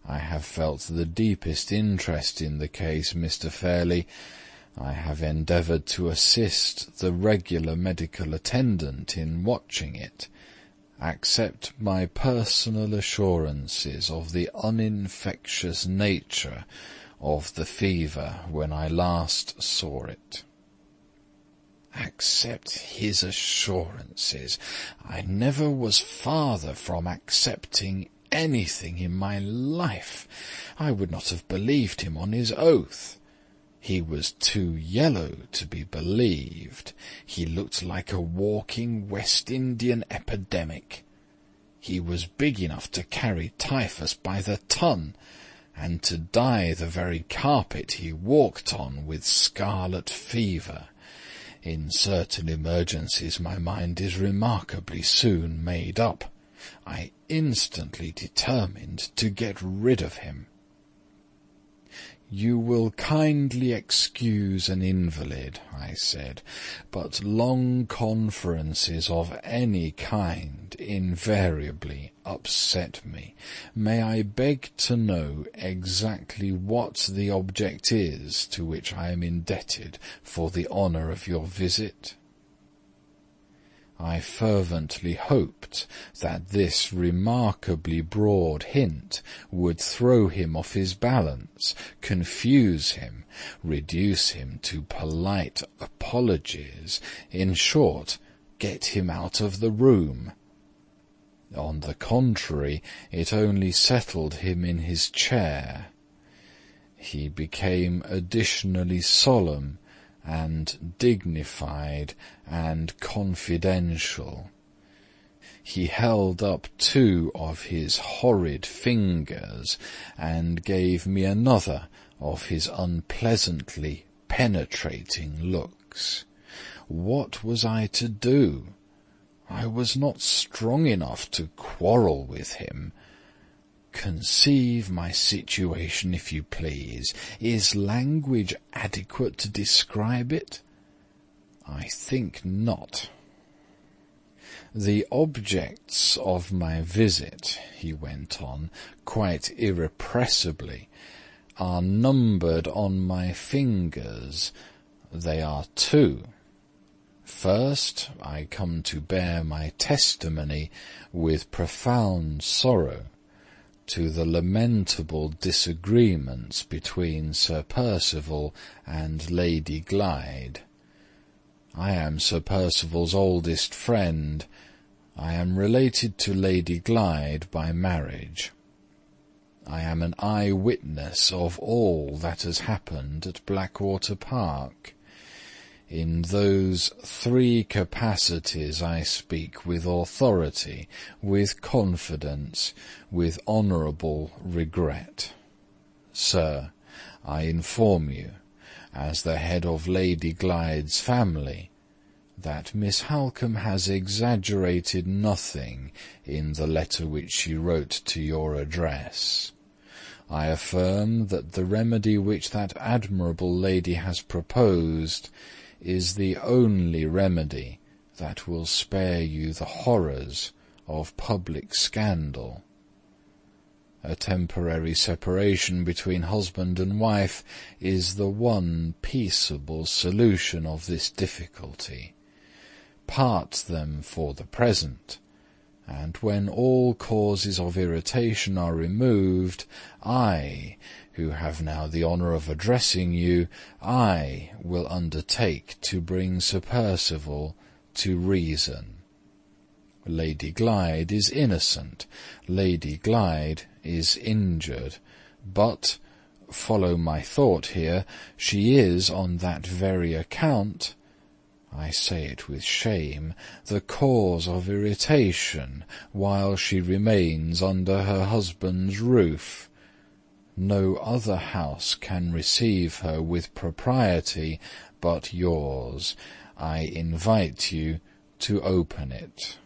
I have felt the deepest interest in the case, Mr. Fairley. I have endeavoured to assist the regular medical attendant in watching it. Accept my personal assurances of the uninfectious nature of the fever when I last saw it." Accept his assurances! I never was farther from accepting anything in my life. I would not have believed him on his oath. He was too yellow to be believed. He looked like a walking West Indian epidemic. He was big enough to carry typhus by the ton, and to dye the very carpet he walked on with scarlet fever. In certain emergencies my mind is remarkably soon made up. I instantly determined to get rid of him. "You will kindly excuse an invalid," I said, "but long conferences of any kind invariably upset me. May I beg to know exactly what the object is to which I am indebted for the honour of your visit?" I fervently hoped that this remarkably broad hint would throw him off his balance, confuse him, reduce him to polite apologies, in short, get him out of the room. On the contrary, it only settled him in his chair. He became additionally solemn and dignified and confidential. He held up 2 of his horrid fingers, and gave me another of his unpleasantly penetrating looks. What was I to do? I was not strong enough to quarrel with him. Conceive my situation, if you please. Is language adequate to describe it? I think not. "The objects of my visit," he went on, quite irrepressibly, "are numbered on my fingers. They are 2. First, I come to bear my testimony with profound sorrow to the lamentable disagreements between Sir Percival and Lady Glyde. I am Sir Percival's oldest friend. I am related to Lady Glyde by marriage. I am an eye-witness of all that has happened at Blackwater Park. In those 3 capacities I speak with authority, with confidence, with honourable regret. Sir, I inform you, as the head of Lady Glyde's family, that Miss Halcombe has exaggerated nothing in the letter which she wrote to your address. I affirm that the remedy which that admirable lady has proposed is the only remedy that will spare you the horrors of public scandal. A temporary separation between husband and wife is the one peaceable solution of this difficulty. Part them for the present, and when all causes of irritation are removed, I, who have now the honour of addressing you, I will undertake to bring Sir Percival to reason. Lady Glyde is innocent, Lady Glyde is injured, but, follow my thought here, she is on that very account, I say it with shame, the cause of irritation while she remains under her husband's roof. No other house can receive her with propriety but yours. I invite you to open it.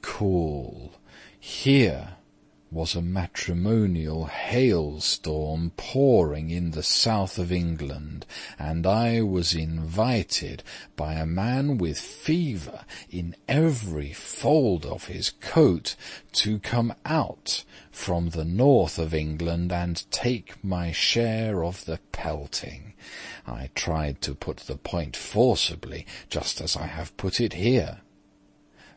Cool. Here was a matrimonial hailstorm pouring in the south of England, and I was invited by a man with fever in every fold of his coat to come out from the north of England and take my share of the pelting. I tried to put the point forcibly, just as I have put it here.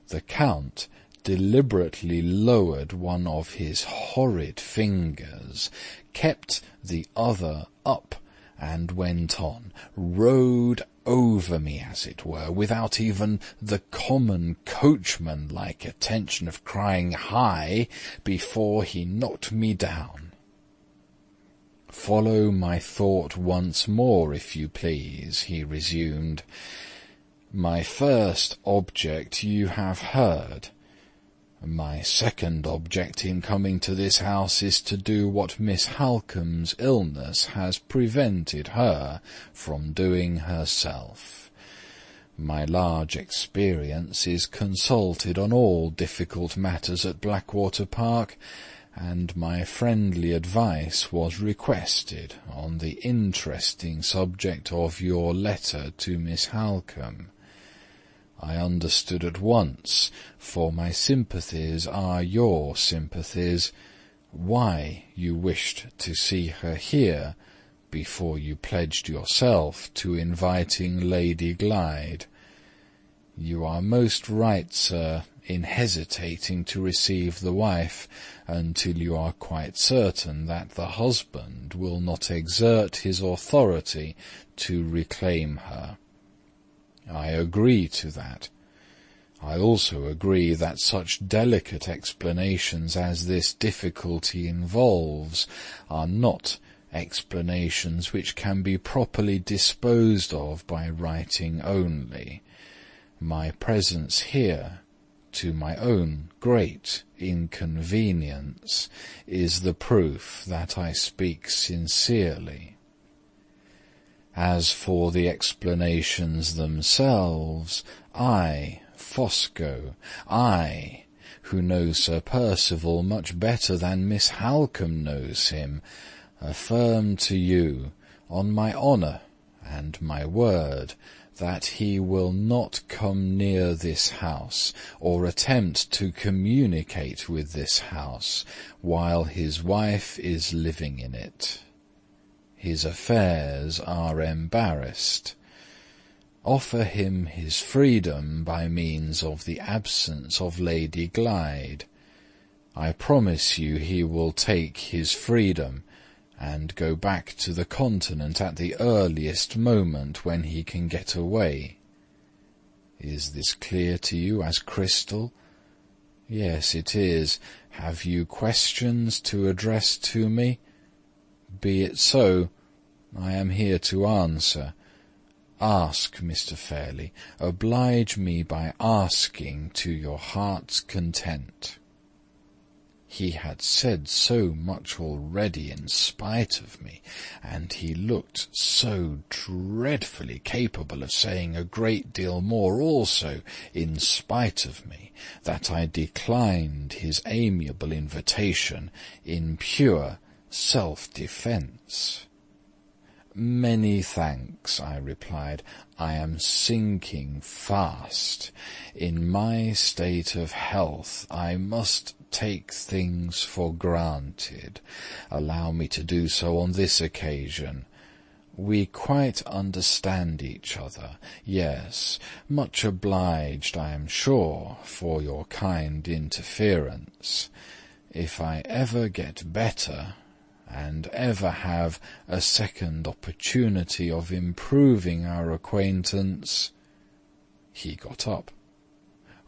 The Count deliberately lowered one of his horrid fingers, kept the other up, and went on, rode over me, as it were, without even the common coachman-like attention of crying "Hi!" before he knocked me down. Follow my thought once more, if you please, he resumed. My first object you have heard. My second object in coming to this house is to do what Miss Halcombe's illness has prevented her from doing herself. My large experience is consulted on all difficult matters at Blackwater Park, and my friendly advice was requested on the interesting subject of your letter to Miss Halcombe. I understood at once, for my sympathies are your sympathies, why you wished to see her here before you pledged yourself to inviting Lady Glyde. You are most right, sir, in hesitating to receive the wife until you are quite certain that the husband will not exert his authority to reclaim her. I agree to that. I also agree that such delicate explanations as this difficulty involves are not explanations which can be properly disposed of by writing only. My presence here, to my own great inconvenience, is the proof that I speak sincerely. As for the explanations themselves, I, Fosco, I, who know Sir Percival much better than Miss Halcombe knows him, affirm to you, on my honour and my word, that he will not come near this house, or attempt to communicate with this house, while his wife is living in it. His affairs are embarrassed. Offer him his freedom by means of the absence of Lady Glyde. I promise you he will take his freedom, and go back to the Continent at the earliest moment when he can get away. Is this clear to you as crystal? Yes, it is. Have you questions to address to me? Be it so. I am here to answer. Ask, Mr. Fairlie, oblige me by asking to your heart's content." He had said so much already in spite of me, and he looked so dreadfully capable of saying a great deal more also in spite of me, that I declined his amiable invitation in pure self-defence. "Many thanks," I replied. "I am sinking fast. In my state of health I must take things for granted. Allow me to do so on this occasion. We quite understand each other. Yes, much obliged, I am sure, for your kind interference. If I ever get better, and ever have a second opportunity of improving our acquaintance—" He got up.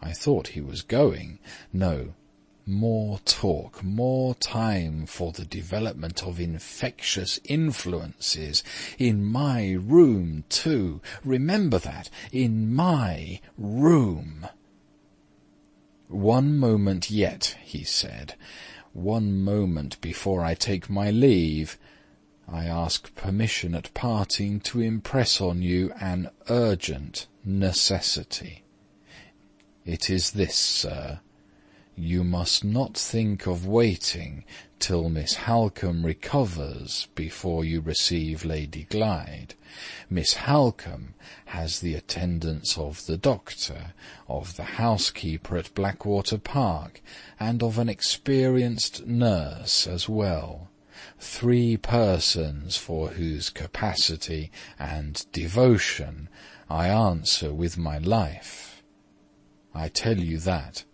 I thought he was going. No, more talk, more time for the development of infectious influences. In my room, too. Remember that. In my room. "One moment yet," he said. "One moment before I take my leave. I ask permission at parting to impress on you an urgent necessity. It is this, sir. You must not think of waiting till Miss Halcombe recovers before you receive Lady Glyde. Miss Halcombe has the attendance of the doctor, of the housekeeper at Blackwater Park, and of an experienced nurse as well. 3 persons for whose capacity and devotion I answer with my life. I tell you that.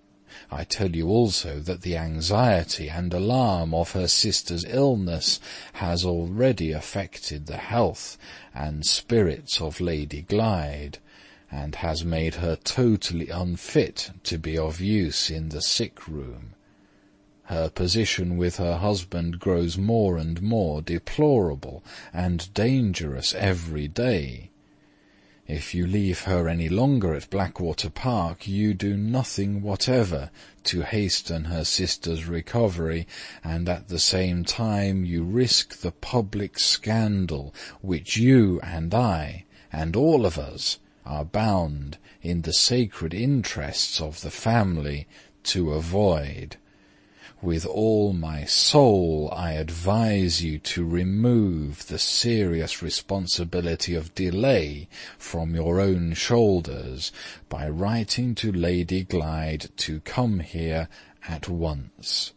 I tell you also that the anxiety and alarm of her sister's illness has already affected the health and spirits of Lady Glyde, and has made her totally unfit to be of use in the sick-room. Her position with her husband grows more and more deplorable and dangerous every day. If you leave her any longer at Blackwater Park, you do nothing whatever to hasten her sister's recovery, and at the same time you risk the public scandal which you and I, and all of us, are bound, in the sacred interests of the family, to avoid. With all my soul I advise you to remove the serious responsibility of delay from your own shoulders by writing to Lady Glyde to come here at once.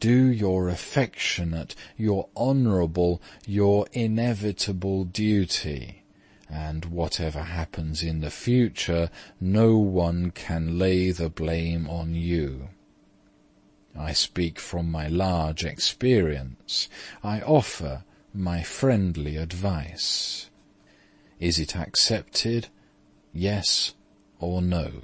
Do your affectionate, your honourable, your inevitable duty, and whatever happens in the future, no one can lay the blame on you. I speak from my large experience. I offer my friendly advice. Is it accepted? Yes or no?"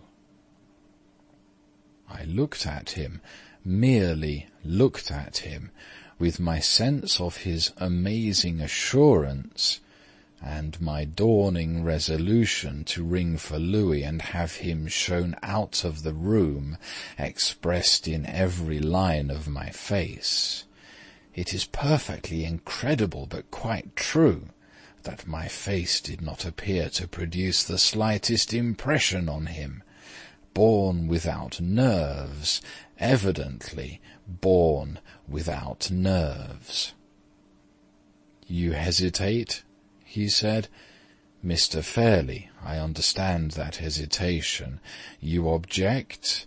I looked at him, merely looked at him, with my sense of his amazing assurance, and my dawning resolution to ring for Louis and have him shown out of the room expressed in every line of my face. It is perfectly incredible, but quite true, that my face did not appear to produce the slightest impression on him. Born without nerves, evidently born without nerves. "You hesitate?" he said. "Mr. Fairlie, I understand that hesitation. You object?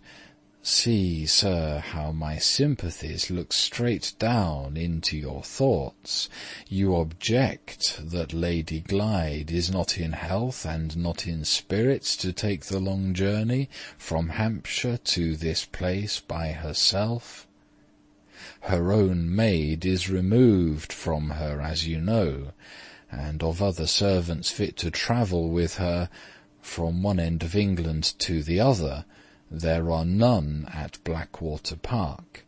See, sir, how my sympathies look straight down into your thoughts. You object that Lady Glyde is not in health and not in spirits to take the long journey from Hampshire to this place by herself. Her own maid is removed from her, as you know, and of other servants fit to travel with her from one end of England to the other, there are none at Blackwater Park.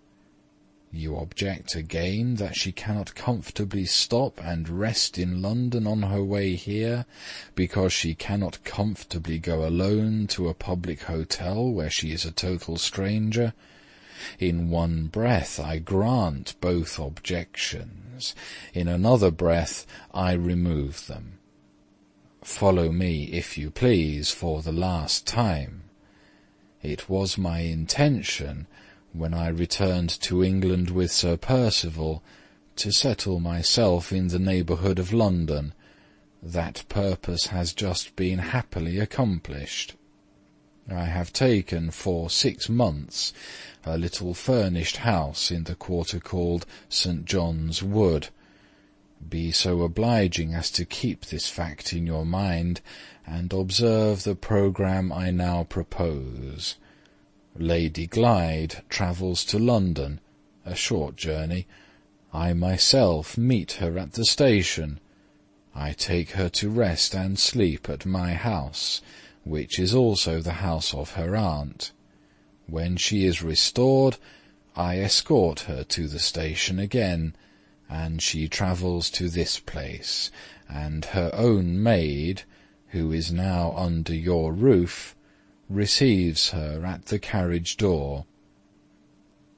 You object again that she cannot comfortably stop and rest in London on her way here, because she cannot comfortably go alone to a public hotel where she is a total stranger. In one breath I grant both objections. In another breath I remove them. Follow me, if you please, for the last time. It was my intention, when I returned to England with Sir Percival, to settle myself in the neighbourhood of London. That purpose has just been happily accomplished. I have taken for 6 months a little furnished house in the quarter called St. John's Wood. Be so obliging as to keep this fact in your mind, and observe the programme I now propose. Lady Glyde travels to London, a short journey. I myself meet her at the station. I take her to rest and sleep at my house, which is also the house of her aunt. When she is restored, I escort her to the station again, and she travels to this place, and her own maid, who is now under your roof, receives her at the carriage door.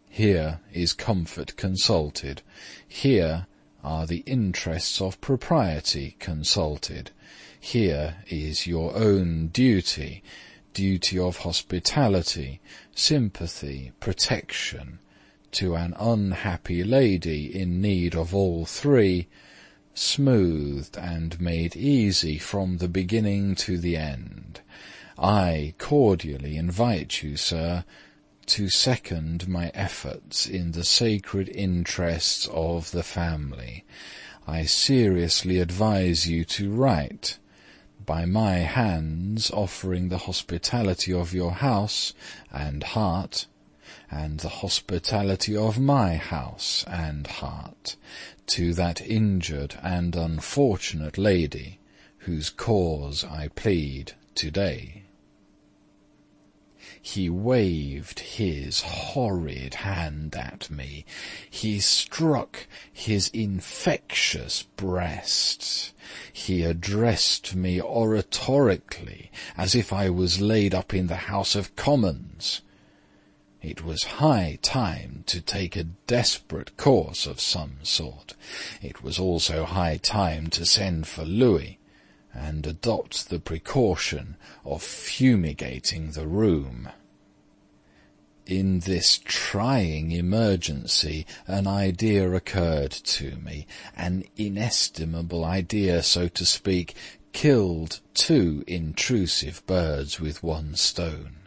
Here is comfort consulted. Here are the interests of propriety consulted. Here is your own duty, duty of hospitality, sympathy, protection, to an unhappy lady in need of all three, smoothed and made easy from the beginning to the end. I cordially invite you, sir, to second my efforts in the sacred interests of the family. I seriously advise you to write, by my hands offering the hospitality of your house and heart, and the hospitality of my house and heart, to that injured and unfortunate lady, whose cause I plead today. He waved his horrid hand at me. He struck his infectious breast. He addressed me oratorically, as if I was laid up in the House of Commons. It was high time to take a desperate course of some sort. It was also high time to send for Louis, and adopt the precaution of fumigating the room. In this trying emergency an idea occurred to me, an inestimable idea, so to speak, killed 2 intrusive birds with 1 stone.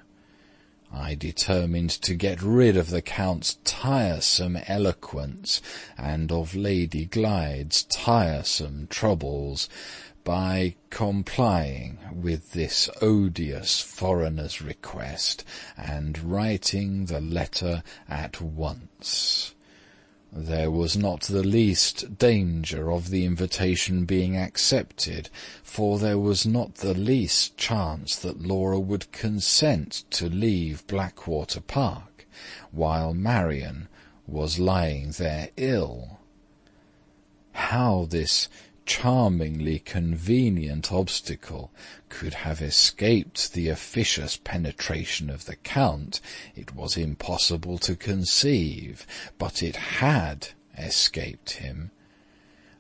I determined to get rid of the Count's tiresome eloquence and of Lady Glyde's tiresome troubles by complying with this odious foreigner's request and writing the letter at once. There was not the least danger of the invitation being accepted, for there was not the least chance that Laura would consent to leave Blackwater Park, while Marian was lying there ill. How this charmingly convenient obstacle could have escaped the officious penetration of the Count, it was impossible to conceive, but it had escaped him.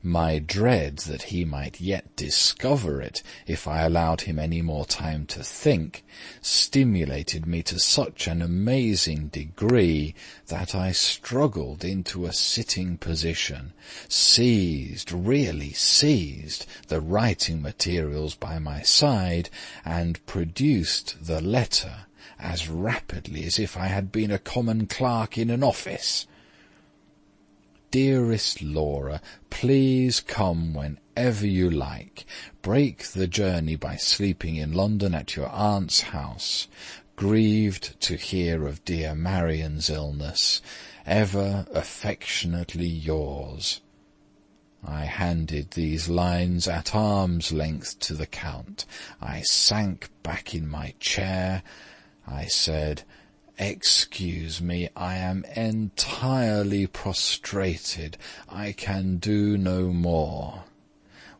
My dread that he might yet discover it, if I allowed him any more time to think, stimulated me to such an amazing degree that I struggled into a sitting position, really seized the writing materials by my side, and produced the letter as rapidly as if I had been a common clerk in an office. Dearest Laura, please come whenever you like. Break the journey by sleeping in London at your aunt's house. Grieved to hear of dear Marian's illness. Ever affectionately yours. I handed these lines at arm's length to the Count. I sank back in my chair. I said, Excuse me, I am entirely prostrated. I can do no more.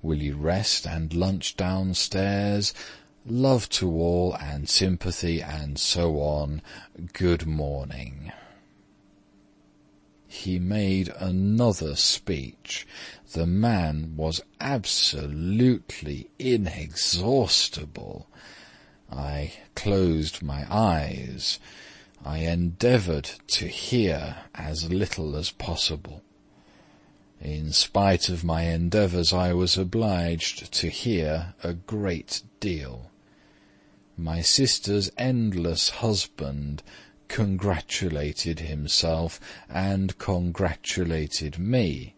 Will you rest and lunch downstairs? Love to all, and sympathy, and so on. Good morning." He made another speech. The man was absolutely inexhaustible. I closed my eyes. I endeavoured to hear as little as possible. In spite of my endeavours, I was obliged to hear a great deal. My sister's endless husband congratulated himself and congratulated me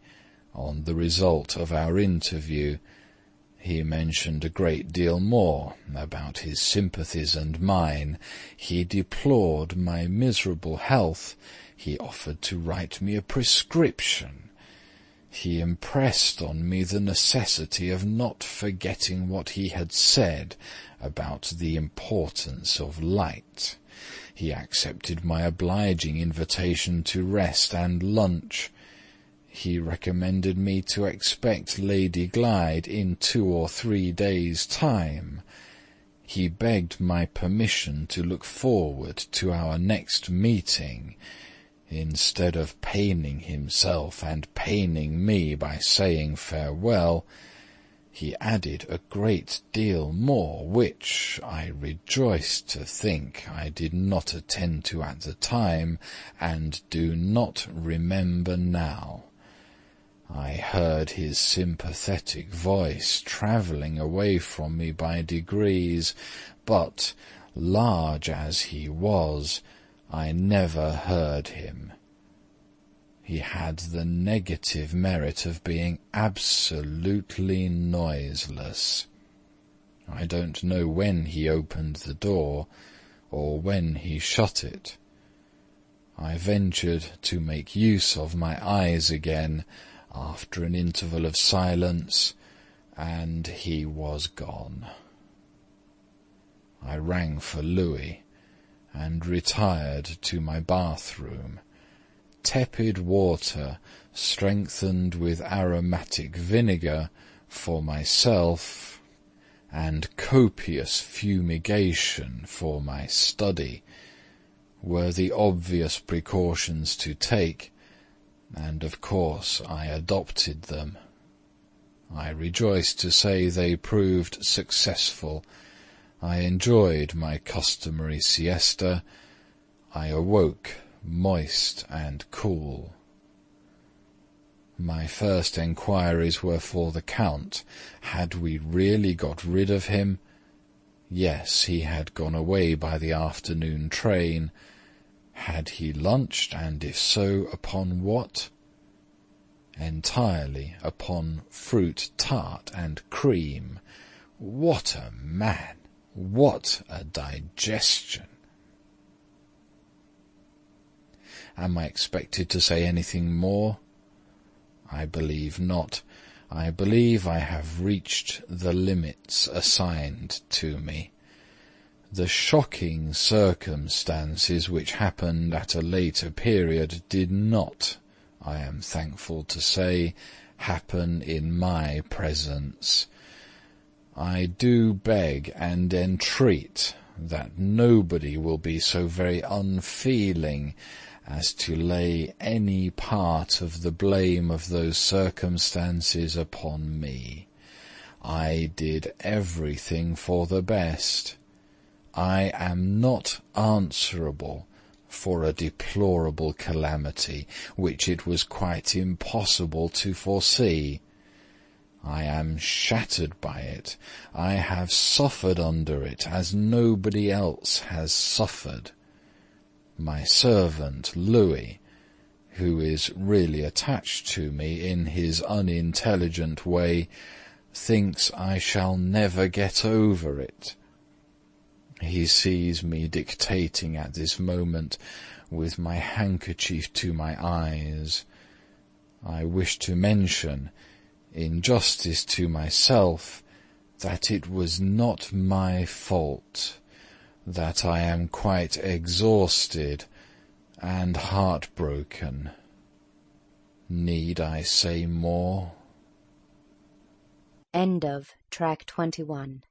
on the result of our interview. He mentioned a great deal more about his sympathies and mine. He deplored my miserable health. He offered to write me a prescription. He impressed on me the necessity of not forgetting what he had said about the importance of light. He accepted my obliging invitation to rest and lunch. He recommended me to expect Lady Glyde in 2 or 3 days' time. He begged my permission to look forward to our next meeting, instead of paining himself and paining me by saying farewell. He added a great deal more, which I rejoice to think I did not attend to at the time, and do not remember now. I heard his sympathetic voice travelling away from me by degrees, but, large as he was, I never heard him. He had the negative merit of being absolutely noiseless. I don't know when he opened the door, or when he shut it. I ventured to make use of my eyes again after an interval of silence, and he was gone. I rang for Louis, and retired to my bathroom. Tepid water, strengthened with aromatic vinegar, for myself, and copious fumigation for my study, were the obvious precautions to take, and of course I adopted them. I rejoice to say they proved successful. I enjoyed my customary siesta. I awoke moist and cool. My first enquiries were for the Count. Had we really got rid of him? Yes, he had gone away by the afternoon train. Had he lunched, and if so, upon what? Entirely upon fruit tart and cream. What a man! What a digestion! Am I expected to say anything more? I believe not. I believe I have reached the limits assigned to me. The shocking circumstances which happened at a later period did not, I am thankful to say, happen in my presence. I do beg and entreat that nobody will be so very unfeeling as to lay any part of the blame of those circumstances upon me. I did everything for the best. I am not answerable for a deplorable calamity, which it was quite impossible to foresee. I am shattered by it. I have suffered under it as nobody else has suffered. My servant, Louis, who is really attached to me in his unintelligent way, thinks I shall never get over it. He sees me dictating at this moment with my handkerchief to my eyes. I wish to mention, in justice to myself, that it was not my fault. that I am quite exhausted and heartbroken. Need I say more? End of Track 21.